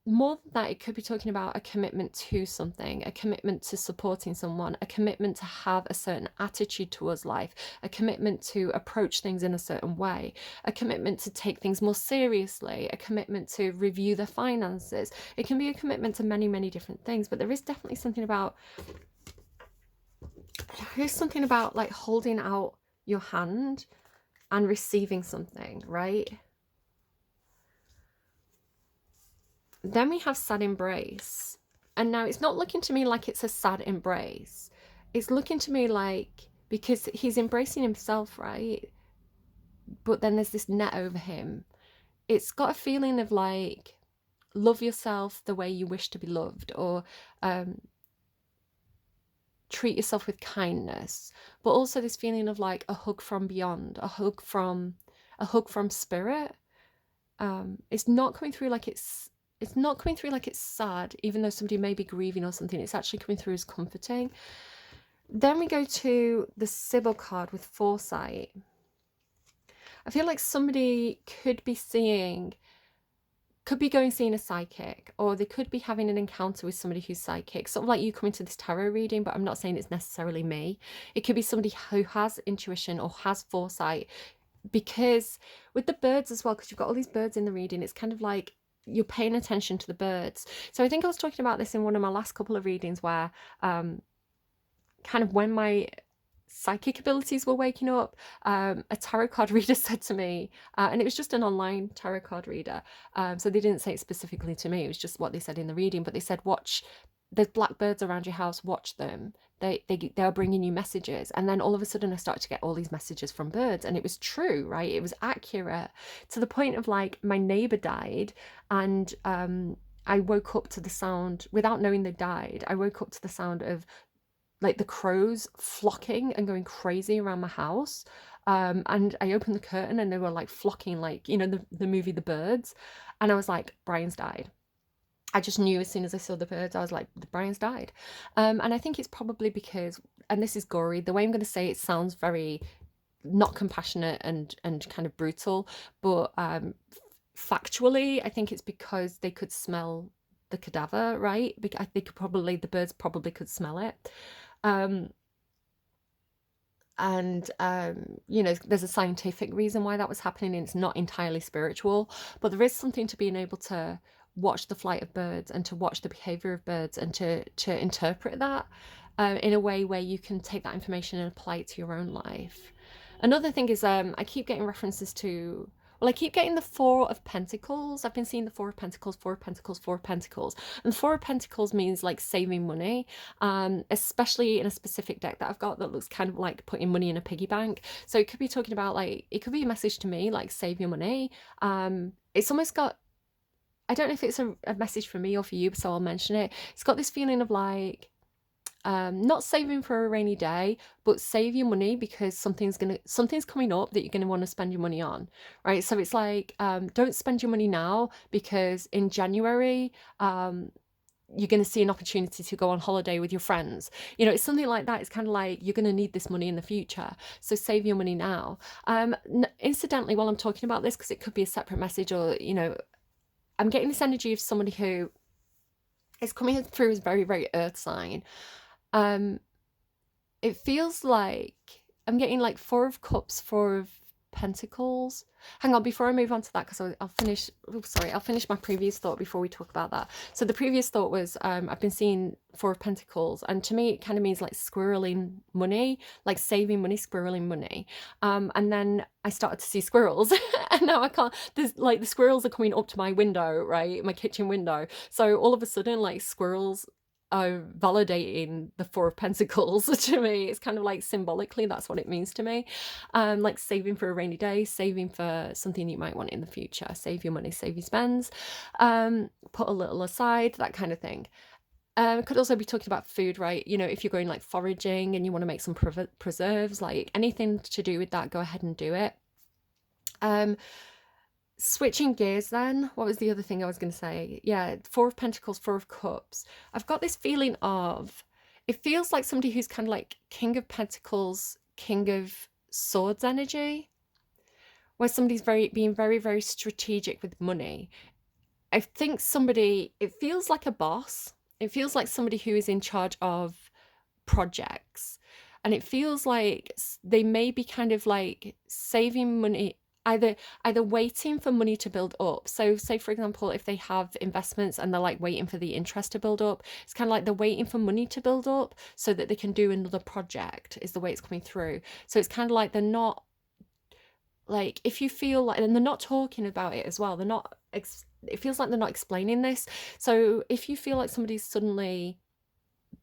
more than that, it could be talking about a commitment to something, a commitment to supporting someone, a commitment to have a certain attitude towards life, a commitment to approach things in a certain way, a commitment to take things more seriously, a commitment to review their finances. It can be a commitment to many, many different things, but there is definitely something about like holding out your hand and receiving something, right? Then we have sad embrace. And now it's not looking to me like it's a sad embrace. It's looking to me like, because he's embracing himself, right? But then there's this net over him. It's got a feeling of like, love yourself the way you wish to be loved, or treat yourself with kindness. But also this feeling of like a hug from beyond, a hug from spirit. It's not coming through like it's not coming through like it's sad, even though somebody may be grieving or something. It's actually coming through as comforting. Then we go to the Sybil card with foresight. I feel like somebody could be seeing a psychic, or they could be having an encounter with somebody who's psychic, sort of like you coming to this tarot reading, but I'm not saying it's necessarily me. It could be somebody who has intuition or has foresight, because with the birds as well, because you've got all these birds in the reading, it's kind of like you're paying attention to the birds. So I think I was talking about this in one of my last couple of readings, where kind of when my psychic abilities were waking up, a tarot card reader said to me, and it was just an online tarot card reader, so they didn't say it specifically to me, it was just what they said in the reading, but they said, watch, there's blackbirds around your house, watch them, they are bringing you messages. And then all of a sudden I started to get all these messages from birds, and it was true, right? It was accurate, to the point of like my neighbor died, and I woke up to the sound, without knowing they died, I woke up to the sound of like the crows flocking and going crazy around my house. And I opened the curtain and they were like flocking, like, you know, the movie The Birds. And I was like, Brian's died. I just knew as soon as I saw the birds, I was like, Brian's died. And I think it's probably because, and this is gory, the way I'm going to say it sounds very not compassionate and kind of brutal, but factually, I think it's because they could smell the cadaver, right? I think the birds probably could smell it. You know, there's a scientific reason why that was happening, and it's not entirely spiritual, but there is something to being able to watch the flight of birds and to watch the behavior of birds and to interpret that in a way where you can take that information and apply it to your own life. Another thing is I keep getting references to, well, I keep getting the Four of Pentacles. I've been seeing the Four of Pentacles, Four of Pentacles, Four of Pentacles. And Four of Pentacles means like saving money, especially in a specific deck that I've got that looks kind of like putting money in a piggy bank. So it could be talking about like, it could be a message to me, like save your money. It's almost got, I don't know if it's a message for me or for you, so I'll mention it. It's got this feeling of like, not saving for a rainy day, but save your money because something's coming up that you're going to want to spend your money on, right? So it's like, don't spend your money now, because in January, you're going to see an opportunity to go on holiday with your friends. You know, it's something like that. It's kind of like, you're going to need this money in the future, so save your money now. Incidentally, while I'm talking about this, because it could be a separate message, or, you know, I'm getting this energy of somebody who is coming through as very, very earth sign. It feels like I'm getting like Four of Cups, Four of Pentacles. Hang on, before I move on to that, because I'll finish my previous thought before we talk about that. So the previous thought was, I've been seeing Four of Pentacles, and to me it kind of means like squirreling money, like saving money, squirreling money. And then I started to see squirrels, and now I can't. There's like the squirrels are coming up to my window, right, my kitchen window. So all of a sudden, like squirrels are validating the Four of Pentacles to me. It's kind of like symbolically, that's what it means to me. Like saving for a rainy day, saving for something you might want in the future, save your money, save your spends, put a little aside, that kind of thing. It could also be talking about food, right? You know, if you're going like foraging and you want to make some preserves, like anything to do with that, go ahead and do it. Switching gears then, what was the other thing I was going to say? Yeah, Four of Pentacles, Four of Cups. I've got this feeling of, it feels like somebody who's kind of like King of Pentacles, King of Swords energy, where somebody's being very, very strategic with money. I think somebody, it feels like a boss. It feels like somebody who is in charge of projects. And it feels like they may be kind of like saving money, either waiting for money to build up. So say for example, if they have investments and they're like waiting for the interest to build up, it's kind of like they're waiting for money to build up so that they can do another project, is the way it's coming through. So it's kind of like they're not, like, if you feel like, and they're not talking about it as well, they're not it feels like they're not explaining this. So if you feel like somebody's suddenly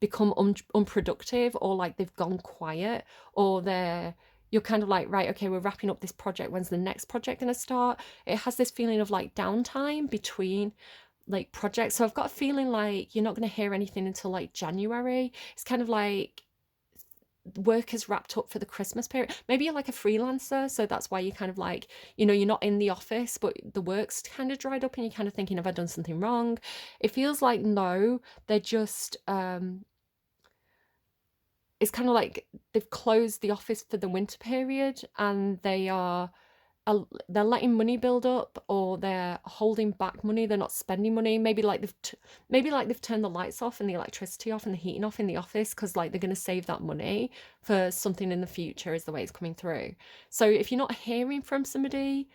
become unproductive, or like they've gone quiet, or you're kind of like, right, okay, we're wrapping up this project, when's the next project going to start? It has this feeling of like downtime between like projects. So I've got a feeling like you're not going to hear anything until like January. It's kind of like work is wrapped up for the Christmas period. Maybe you're like a freelancer, so that's why you kind of like, you're not in the office, but the work's kind of dried up and you're kind of thinking, have I done something wrong? It feels like no, they're just it's kind of like they've closed the office for the winter period, and they're letting money build up, or they're holding back money. They're not spending money. Maybe like they've turned the lights off and the electricity off and the heating off in the office, because like they're going to save that money for something in the future, is the way it's coming through. So if you're not hearing from somebody,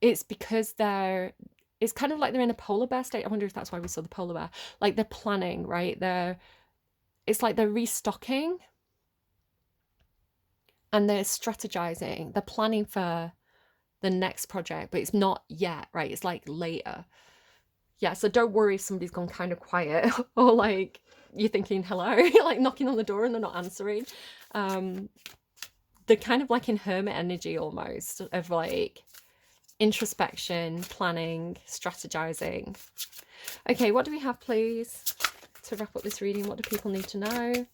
it's because it's kind of like they're in a polar bear state. I wonder if that's why we saw the polar bear. Like they're planning, right? It's like they're restocking and they're strategizing. They're planning for the next project, but it's not yet, right? It's like later. Yeah, so don't worry if somebody's gone kind of quiet or like you're thinking hello, like knocking on the door and they're not answering. They're kind of like in hermit energy almost, of like introspection, planning, strategizing. Okay, what do we have, please, to wrap up this reading? What do people need to know?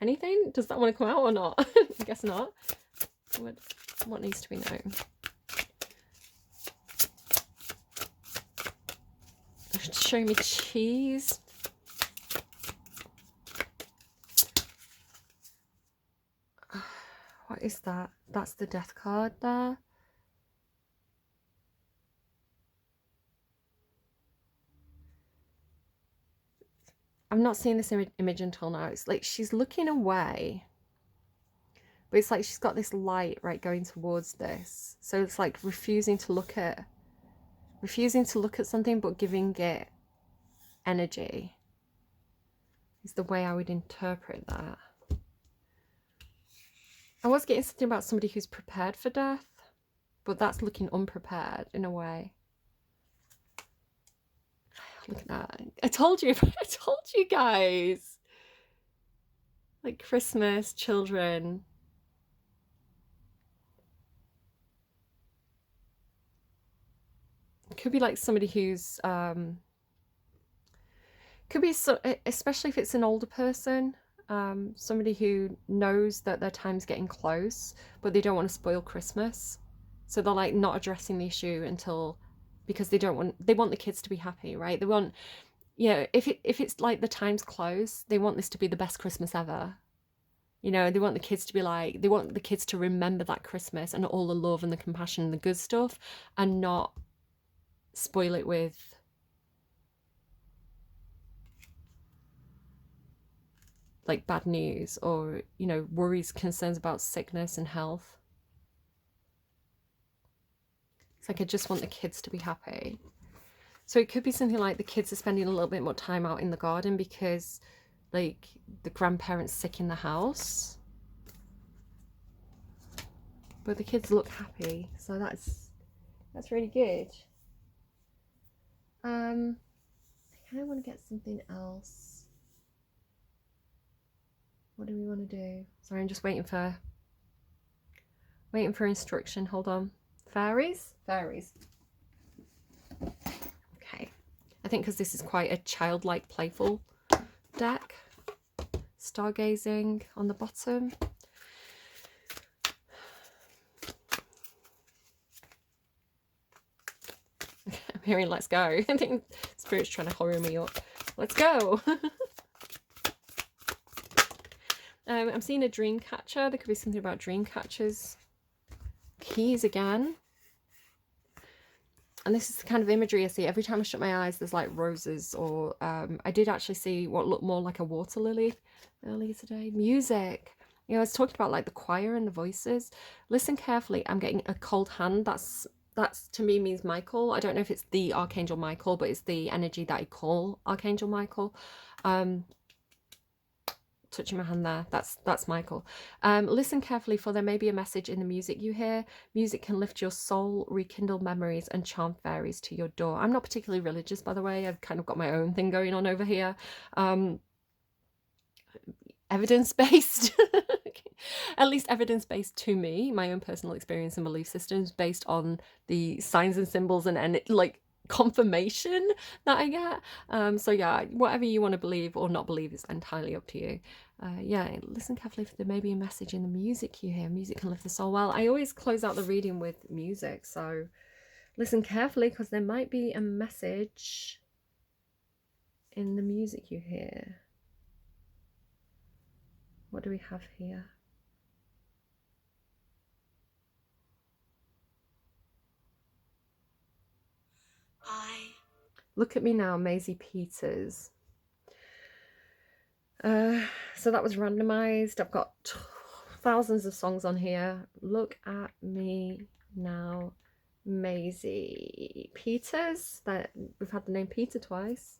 Anything? Does that want to come out or not? I guess not. What needs to be known? Show me cheese. What is that? That's the death card there. I'm not seeing this image until now. It's like she's looking away, but it's like she's got this light right going towards this. So it's like refusing to look at something, but giving it energy is the way I would interpret that. I was getting something about somebody who's prepared for death, but that's looking unprepared in a way. Look at that. I told you guys. Like Christmas, children. It could be like somebody who's could be especially if it's an older person, somebody who knows that their time's getting close, but they don't want to spoil Christmas. So they're like not addressing the issue until, because they want the kids to be happy, right? They want, if it's like the time's close, they want this to be the best Christmas ever. They want the kids to be like, they want the kids to remember that Christmas and all the love and the compassion and the good stuff, and not spoil it with like bad news or, worries, concerns about sickness and health. It's like, I just want the kids to be happy. So it could be something like the kids are spending a little bit more time out in the garden because like the grandparents sick in the house, but the kids look happy, so that's really good. I kind of want to get something else. What do we want to do? Sorry, I'm just waiting for instruction. Hold on. Fairies. Okay, I think because this is quite a childlike, playful deck. Stargazing on the bottom. I'm hearing let's go. I think Spirit's trying to hurry me up. Let's go. I'm seeing a dream catcher. There could be something about dream catchers. Keys again. And this is the kind of imagery I see every time I shut my eyes. There's like roses, or I did actually see what looked more like a water lily earlier today. Music. You know, I was talking about like the choir and the voices. Listen carefully. I'm getting a cold hand. That's to me means Michael. I don't know if it's the Archangel Michael, but it's the energy that I call Archangel Michael. Touching my hand there, that's Michael. Listen carefully, for there may be a message in the music you hear. Music can lift your soul, rekindle memories, and charm fairies to your door. I'm not particularly religious, by the way. I've kind of got my own thing going on over here. Evidence-based. At least evidence-based to me, my own personal experience and belief systems, based on the signs and symbols and like confirmation that I get. So yeah, whatever you want to believe or not believe is entirely up to you. Yeah, listen carefully, for there may be a message in the music you hear. Music can lift the soul. Well, I always close out the reading with music, so listen carefully, because there might be a message in the music you hear. What do we have here? Look at me now, Maisie Peters. So that was randomized. I've got thousands of songs on here. Look at me now, Maisie Peters. That we've had the name Peter twice.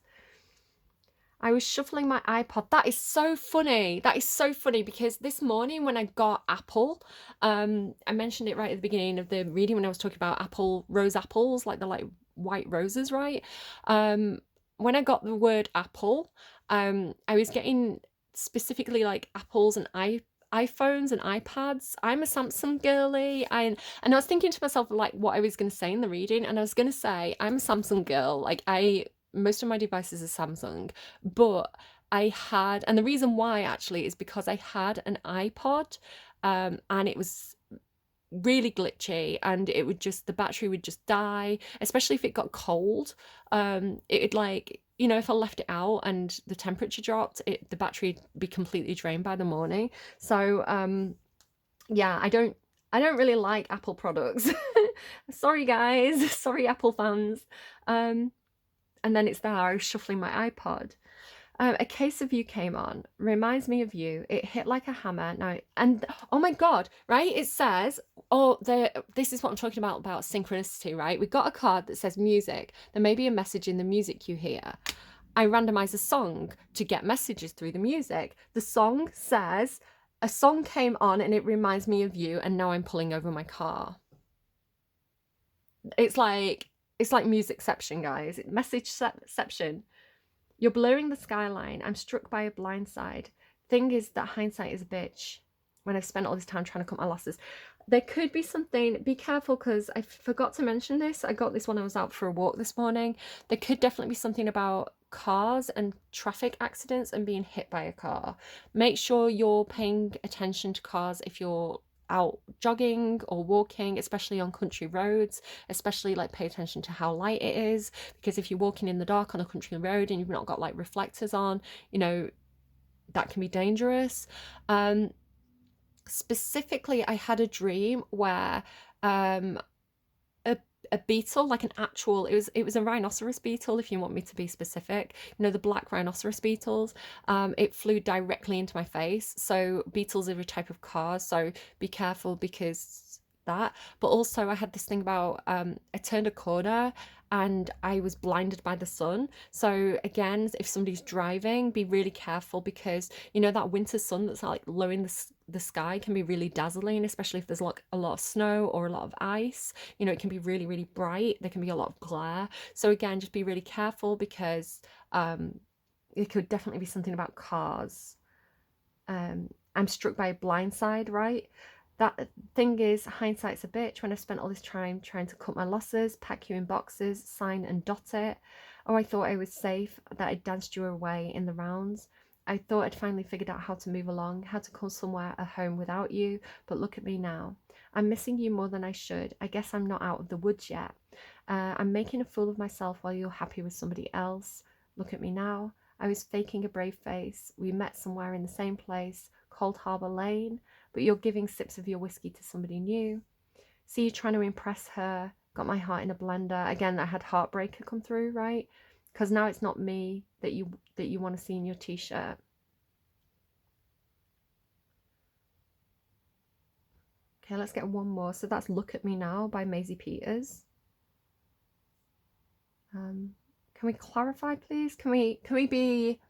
I was shuffling my iPod. That is so funny. That is so funny, because this morning when I got Apple, I mentioned it right at the beginning of the reading when I was talking about rose apples, like the like white roses, right? When I got the word apple, I was getting specifically like apples and iPhones and iPads. I'm a Samsung girly, and I was thinking to myself like what I was going to say in the reading, and I was going to say I'm a Samsung girl. Like most of my devices are Samsung, but I had, and the reason why actually is because I had an iPod, and it was really glitchy, and it would just, the battery would just die, especially if it got cold. It would, like, you know, if I left it out and the temperature dropped, the battery would be completely drained by the morning. So yeah, I don't really like Apple products. Sorry guys, sorry Apple fans. And then it's there, I was shuffling my iPod. A Case of You came on. Reminds me of you. It hit like a hammer. Now, and oh my God, right? It says, this is what I'm talking about synchronicity, right? We got a card that says music. There may be a message in the music you hear. I randomize a song to get messages through the music. The song says, a song came on and it reminds me of you, and now I'm pulling over my car. It's like musicception, guys. Messageception. You're blurring the skyline. I'm struck by a blindside. Thing is that hindsight is a bitch. When I've spent all this time trying to cut my losses. There could be something, be careful, because I forgot to mention this. I got this when I was out for a walk this morning. There could definitely be something about cars and traffic accidents and being hit by a car. Make sure you're paying attention to cars if you're out jogging or walking, especially on country roads. Especially like pay attention to how light it is, because if you're walking in the dark on a country road and you've not got like reflectors on, you know, that can be dangerous. Specifically, I had a dream where a beetle, like an actual, it was a rhinoceros beetle, if you want me to be specific, you know, the black rhinoceros beetles. It flew directly into my face. So beetles are a type of car, so be careful, because that. But also I had this thing about I turned a corner and I was blinded by the sun. So again, if somebody's driving, be really careful, because you know that winter sun that's like low in the sky can be really dazzling, especially if there's like a lot of snow or a lot of ice. You know, it can be really, really bright. There can be a lot of glare. So again, just be really careful, because it could definitely be something about cars. I'm struck by a blindside, right? That thing is, hindsight's a bitch. When I spent all this time trying to cut my losses, pack you in boxes, sign and dot it. Oh, I thought I was safe, that I'd danced you away in the rounds. I thought I'd finally figured out how to move along, how to come somewhere, a home without you. But look at me now. I'm missing you more than I should. I guess I'm not out of the woods yet. I'm making a fool of myself while you're happy with somebody else. Look at me now. I was faking a brave face. We met somewhere in the same place, Cold Harbour Lane, but you're giving sips of your whiskey to somebody new. See you trying to impress her. Got my heart in a blender. Again, I had Heartbreaker come through, right? Because now it's not me that you want to see in your t-shirt. Okay, let's get one more. So that's Look at Me Now by Maisie Peters. Can we clarify, please? Can we be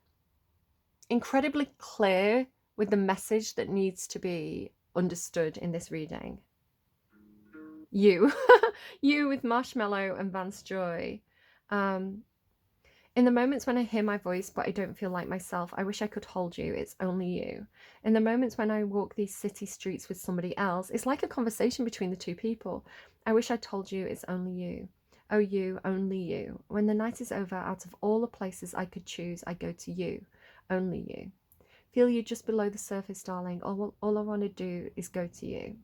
incredibly clear with the message that needs to be understood in this reading? You. You with Marshmallow and Vance Joy. In the moments when I hear my voice but I don't feel like myself, I wish I could hold you, it's only you. In the moments when I walk these city streets with somebody else, it's like a conversation between the two people. I wish I told you, it's only you. Oh, you, only you. When the night is over, out of all the places I could choose, I go to you, only you. Feel you just below the surface, darling. All I want to do is go to you.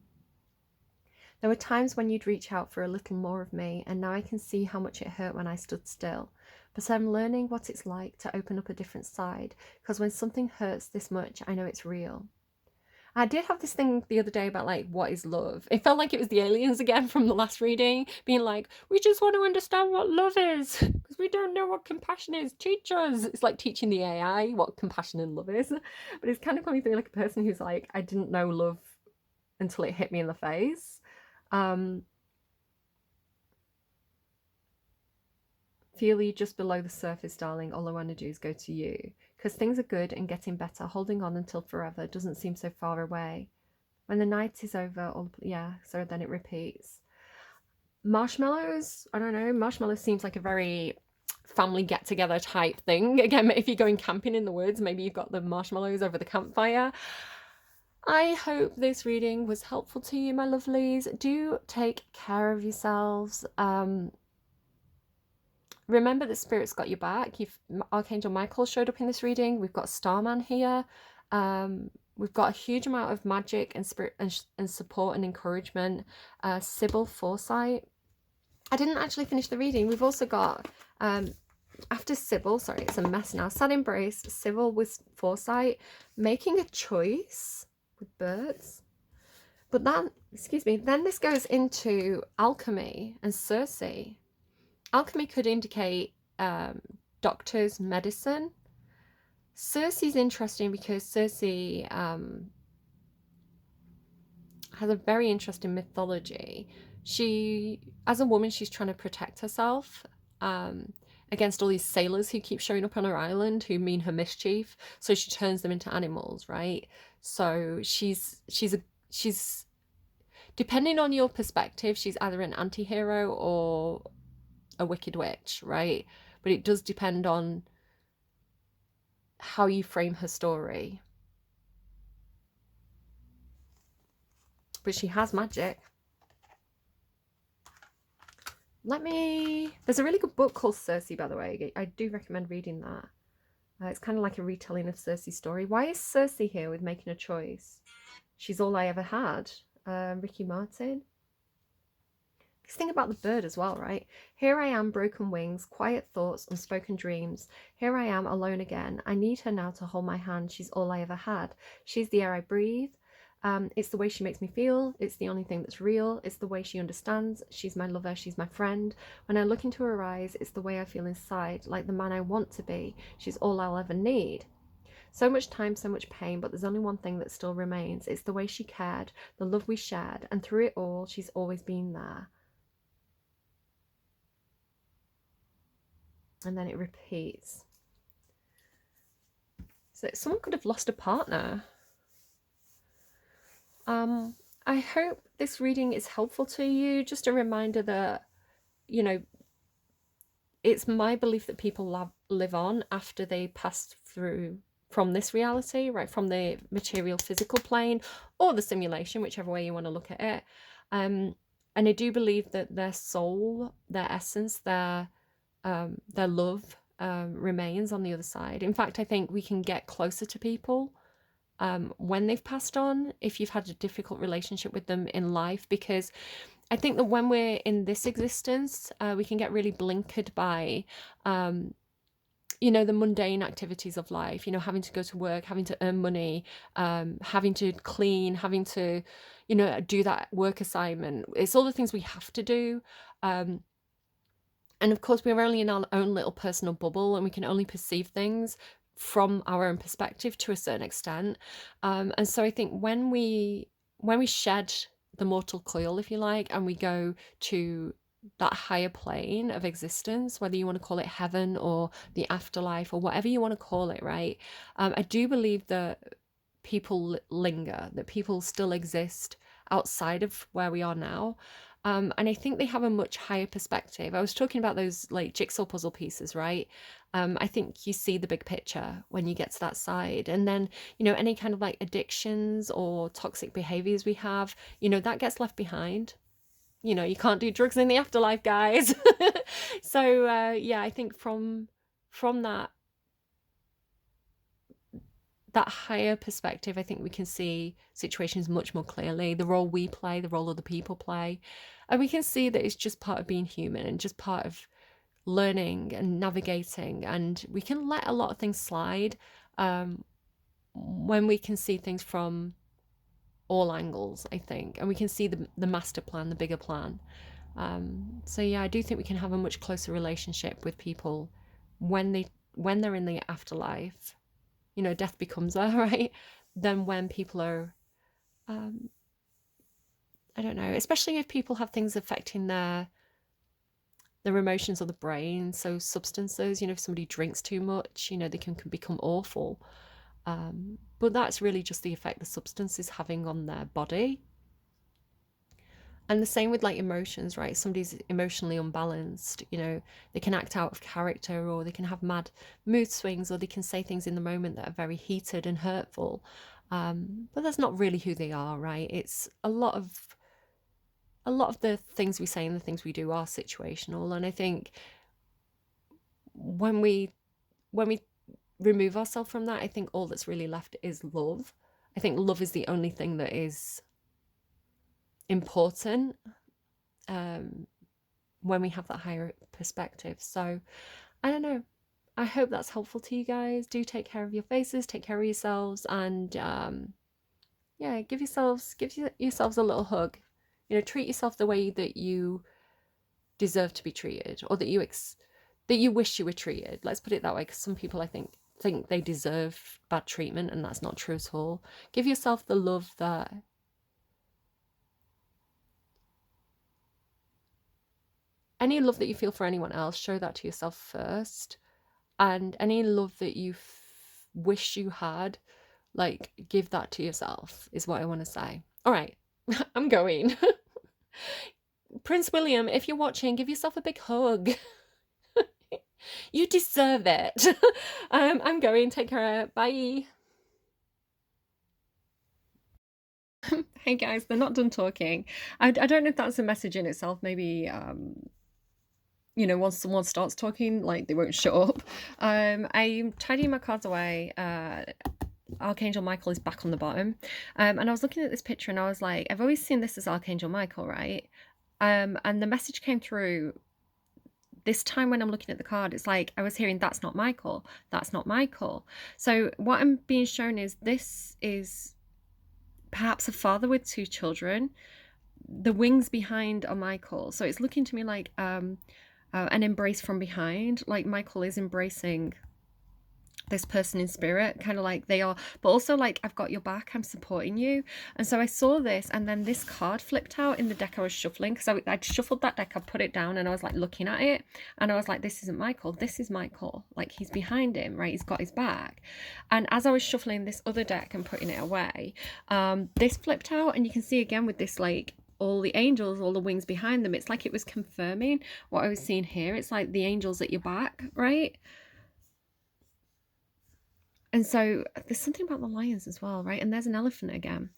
There were times when you'd reach out for a little more of me, and now I can see how much it hurt when I stood still. But I'm learning what it's like to open up a different side, because when something hurts this much, I know it's real. I did have this thing the other day about, like, what is love? It felt like it was the aliens again from the last reading, being like, we just want to understand what love is, because we don't know what compassion is. Teach us. It's like teaching the AI what compassion and love is. But it's kind of coming through like a person who's like, I didn't know love until it hit me in the face. Feel you just below the surface, darling. All I want to do is go to you. Because things are good and getting better. Holding on until forever doesn't seem so far away. When the night is over, so then it repeats. Marshmallows, I don't know. Marshmallows seems like a very family get-together type thing. Again, if you're going camping in the woods, maybe you've got the marshmallows over the campfire. I hope this reading was helpful to you, my lovelies. Do take care of yourselves. Remember that Spirit's got your back. Archangel Michael showed up in this reading. We've got Starman here. We've got a huge amount of magic and spirit and support and encouragement. Sybil Foresight. I didn't actually finish the reading. We've also got, after Sybil, sorry, it's a mess now. Sad Embrace, Sybil with Foresight, making a choice with birds. But then, then this goes into alchemy and Circe. Alchemy could indicate doctors, medicine. Circe's interesting because Circe has a very interesting mythology. She, as a woman, she's trying to protect herself against all these sailors who keep showing up on her island who mean her mischief. So she turns them into animals, right? So she's depending on your perspective, she's either an anti-hero or a wicked witch, right? But it does depend on how you frame her story. But she has magic. There's a really good book called Circe, by the way. I do recommend reading that. It's kind of like a retelling of Circe's story. Why is Circe here with making a choice? She's all I ever had. Ricky Martin. Just think about the bird as well, right? Here I am, broken wings, quiet thoughts, unspoken dreams. Here I am, alone again. I need her now to hold my hand. She's all I ever had. She's the air I breathe. It's the way she makes me feel. It's the only thing that's real. It's the way she understands. She's my lover. She's my friend. When I look into her eyes, it's the way I feel inside, like the man I want to be. She's all I'll ever need. So much time, so much pain, but there's only one thing that still remains. It's the way she cared, the love we shared, and through it all, she's always been there. And then it repeats. So someone could have lost a partner. I hope this reading is helpful to you. Just a reminder that, you know, it's my belief that people live on after they pass through from this reality, right, from the material physical plane or the simulation, whichever way you want to look at it. And I do believe that their soul, their essence, their love remains on the other side. In fact, I think we can get closer to people when they've passed on, if you've had a difficult relationship with them in life, because I think that when we're in this existence, we can get really blinkered by you know, the mundane activities of life, you know, having to go to work, having to earn money, having to clean, having to, you know, do that work assignment. It's all the things we have to do. Um, and of course, we're only in our own little personal bubble, and we can only perceive things from our own perspective to a certain extent. And so I think when we shed the mortal coil, if you like, and we go to that higher plane of existence, whether you want to call it heaven or the afterlife or whatever you want to call it, right? I do believe that people linger, that people still exist outside of where we are now. And I think they have a much higher perspective. I was talking about those like jigsaw puzzle pieces, right? I think you see the big picture when you get to that side. And then, you know, any kind of like addictions or toxic behaviors we have, you know, that gets left behind. You know, you can't do drugs in the afterlife, guys. So yeah, I think from that higher perspective, I think we can see situations much more clearly, the role we play, the role other people play. And we can see that it's just part of being human and just part of learning and navigating. And we can let a lot of things slide when we can see things from all angles, I think. And we can see the master plan, the bigger plan. So yeah, I do think we can have a much closer relationship with people when they're in the afterlife, you know, death becomes her, right? Than when people are, um, I don't know, especially if people have things affecting their emotions or the brain. So substances, you know, if somebody drinks too much, you know, they can become awful. But that's really just the effect the substance is having on their body. And the same with like emotions, right? Somebody's emotionally unbalanced, you know, they can act out of character, or they can have mad mood swings, or they can say things in the moment that are very heated and hurtful. But that's not really who they are, right? It's a lot of the things we say and the things we do are situational. And I think when we remove ourselves from that, I think all that's really left is love. I think love is the only thing that is important. When we have that higher perspective. So I don't know. I hope that's helpful to you guys. Do take care of your faces, take care of yourselves, and yeah, give yourselves a little hug. You know, treat yourself the way that you deserve to be treated, or that you wish you were treated. Let's put it that way, because some people I think they deserve bad treatment, and that's not true at all. Give yourself the love that any love that you feel for anyone else, show that to yourself first. And any love that you wish you had, like, give that to yourself, is what I want to say. All right, I'm going. Prince William, if you're watching, give yourself a big hug. You deserve it. I'm going. Take care. Bye. Hey guys, they're not done talking. I don't know if that's a message in itself. Maybe you know, once someone starts talking, like, they won't shut up. I'm tidying my cards away. Archangel Michael is back on the bottom. And I was looking at this picture and I was like, I've always seen this as Archangel Michael, right? And the message came through this time when I'm looking at the card. It's like I was hearing, that's not Michael, that's not Michael. So what I'm being shown is this is perhaps a father with two children. The wings behind are Michael. So it's looking to me like an embrace from behind, like Michael is embracing this person in spirit, kind of like they are, but also like, I've got your back, I'm supporting you. And so I saw this, and then this card flipped out in the deck I was shuffling, because I'd shuffled that deck, I put it down, and I was like looking at it, and I was like, this isn't Michael, this is Michael, like he's behind him, right? He's got his back. And as I was shuffling this other deck and putting it away, this flipped out, and you can see again with this, like, all the angels, all the wings behind them, it's like it was confirming what I was seeing here. It's like the angels at your back, right? And so there's something about the lions as well, right? And there's an elephant again.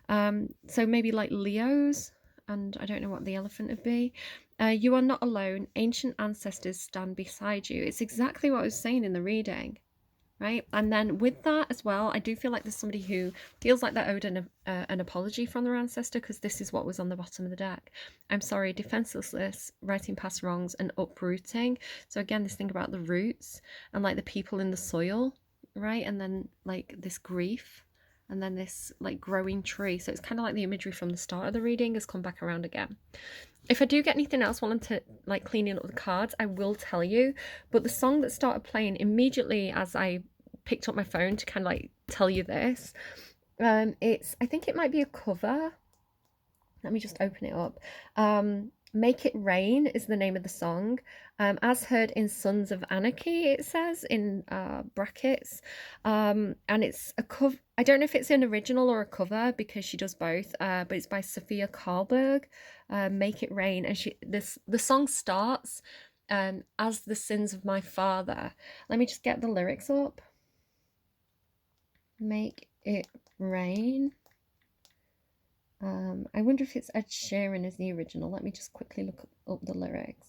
So maybe like Leos, and I don't know what the elephant would be. You are not alone. Ancient ancestors stand beside you. It's exactly what I was saying in the reading. right? And then with that as well, I do feel like there's somebody who feels like they're owed an apology from their ancestor, because this is what was on the bottom of the deck. I'm sorry, defenselessness, righting past wrongs, and uprooting. So again, this thing about the roots and like the people in the soil, right? And then like this grief, and then this like growing tree. So it's kind of like the imagery from the start of the reading has come back around again. If I do get anything else while I'm like cleaning up the cards, I will tell you. But the song that started playing immediately as I picked up my phone to kind of like tell you this, I think it might be a cover. Let me just open it up. Make It Rain is the name of the song. As heard in Sons of Anarchy, it says in brackets. And it's a cover. I don't know if it's an original or a cover, because she does both. But it's by Sophia Karlberg. Make It Rain, and the song starts as the sins of my father. Let me just get the lyrics up. Make it rain. I wonder if it's Ed Sheeran as the original. Let me just quickly look up the lyrics.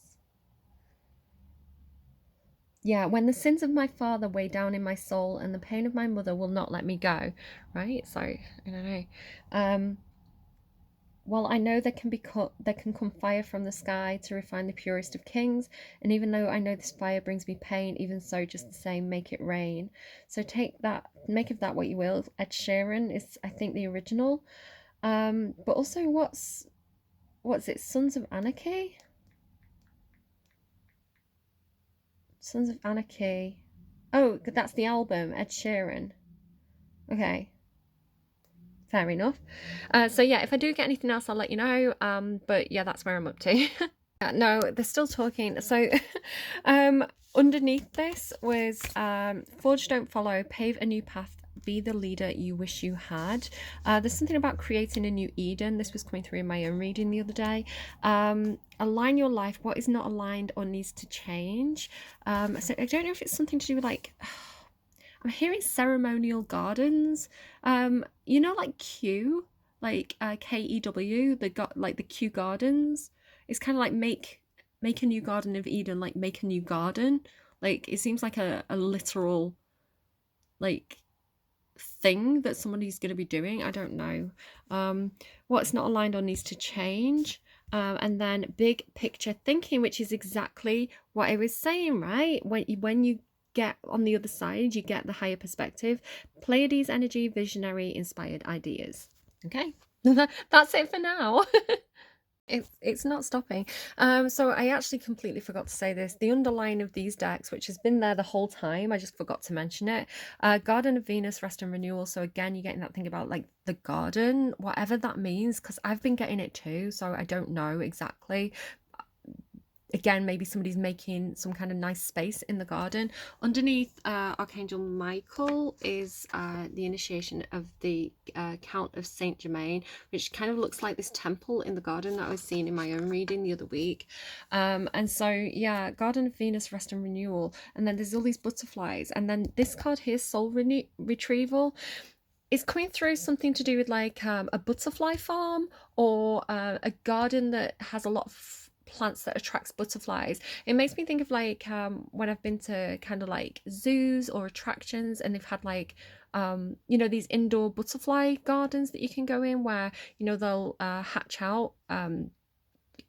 Yeah, when the sins of my father weigh down in my soul, and the pain of my mother will not let me go. Right? So I don't know. Well, I know there can come fire from the sky to refine the purest of kings, and even though I know this fire brings me pain, even so, just the same, make it rain. So take that, make of that what you will. Ed Sheeran is, I think, the original. But also, what's it? Sons of Anarchy? Sons of Anarchy. Oh, that's the album, Ed Sheeran. Okay. Fair enough. So yeah, if I do get anything else, I'll let you know. But yeah, that's where I'm up to. No, they're still talking. So underneath this was forge, don't follow, pave a new path, be the leader you wish you had. There's something about creating a new Eden. This was coming through in my own reading the other day. Align your life, what is not aligned or needs to change. So I don't know if it's something to do with like I'm hearing ceremonial gardens. You know, like Kew, like KEW, like the Kew Gardens. It's kind of like make a new garden of Eden, like make a new garden. Like it seems like a literal like thing that somebody's going to be doing. I don't know. What's not aligned or needs to change. And then big picture thinking, which is exactly what I was saying, right? When you get on the other side, you get the higher perspective. Pleiades energy, visionary, inspired ideas. Okay, that's it for now. It's not stopping. So I actually completely forgot to say this. The underline of these decks, which has been there the whole time, I just forgot to mention it. Garden of Venus, Rest and Renewal. So again, you're getting that thing about like the garden, whatever that means, because I've been getting it too. So I don't know exactly. Again, maybe somebody's making some kind of nice space in the garden. Underneath Archangel Michael is the initiation of the Count of Saint Germain, which kind of looks like this temple in the garden that I was seeing in my own reading the other week. And so, yeah, Garden of Venus, Rest and Renewal. And then there's all these butterflies. And then this card here, Soul Retrieval. It's coming through something to do with like a butterfly farm or a garden that has a lot of plants that attracts butterflies. It makes me think of like when I've been to kind of like zoos or attractions, and they've had like you know, these indoor butterfly gardens that you can go in where, you know, they'll hatch out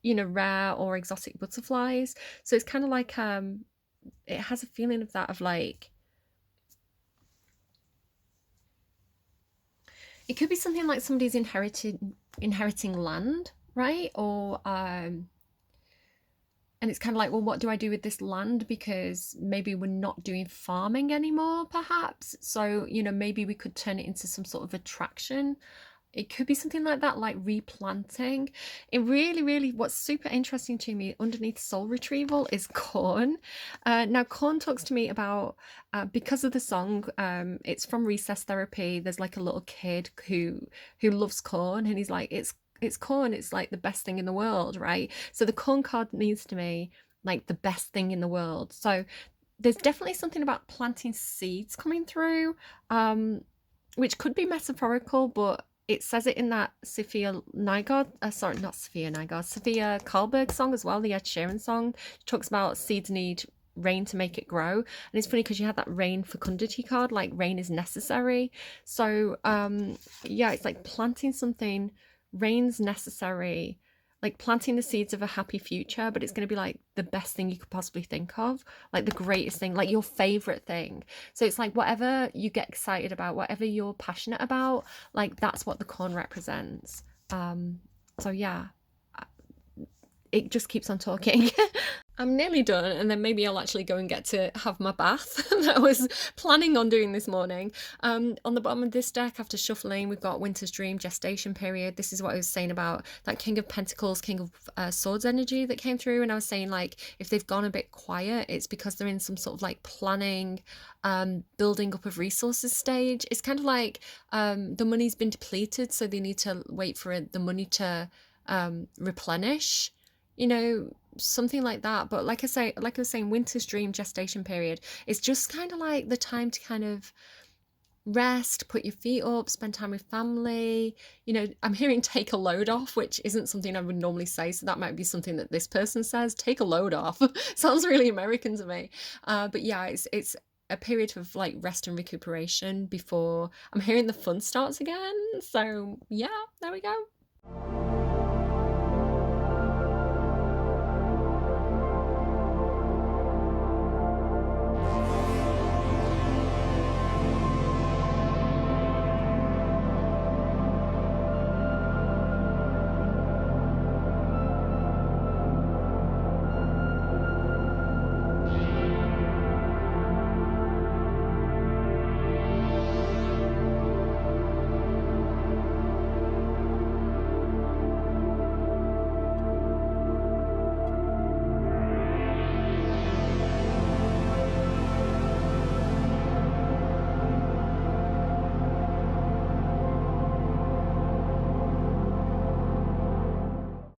you know, rare or exotic butterflies. So it's kind of like it has a feeling of that, of like it could be something like somebody's inheriting land, right? Or and it's kind of like, well, what do I do with this land? Because maybe we're not doing farming anymore, perhaps. So, you know, maybe we could turn it into some sort of attraction. It could be something like that, like replanting. It really, really, what's super interesting to me underneath soul retrieval is corn. Now, corn talks to me about, because of the song, it's from Recess Therapy. There's like a little kid who loves corn, and he's like, it's corn, it's like the best thing in the world, right? So the corn card means to me like the best thing in the world. So there's definitely something about planting seeds coming through, which could be metaphorical, but it says it in that Sophia Karlberg song as well, the Ed Sheeran song. It talks about seeds need rain to make it grow. And it's funny because you had that rain fecundity card, like rain is necessary. So yeah, it's like planting something, rain's necessary, like planting the seeds of a happy future, but it's going to be like the best thing you could possibly think of, like the greatest thing, like your favorite thing. So it's like whatever you get excited about, whatever you're passionate about, like that's what the corn represents. So yeah, it just keeps on talking. I'm nearly done, and then maybe I'll actually go and get to have my bath that I was planning on doing this morning. On the bottom of this deck, after shuffling, we've got Winter's Dream, Gestation Period. This is what I was saying about that King of Pentacles, King of Swords energy that came through. And I was saying, like, if they've gone a bit quiet, it's because they're in some sort of like planning, building up of resources stage. It's kind of like the money's been depleted, so they need to wait for the money to replenish, you know, something like that. But like I was saying, Winter's Dream, Gestation Period, it's just kind of like the time to kind of rest, put your feet up, spend time with family. You know, I'm hearing take a load off, which isn't something I would normally say, so that might be something that this person says. Take a load off. Sounds really American to me. But yeah, it's a period of like rest and recuperation before I'm hearing the fun starts again. So yeah, there we go.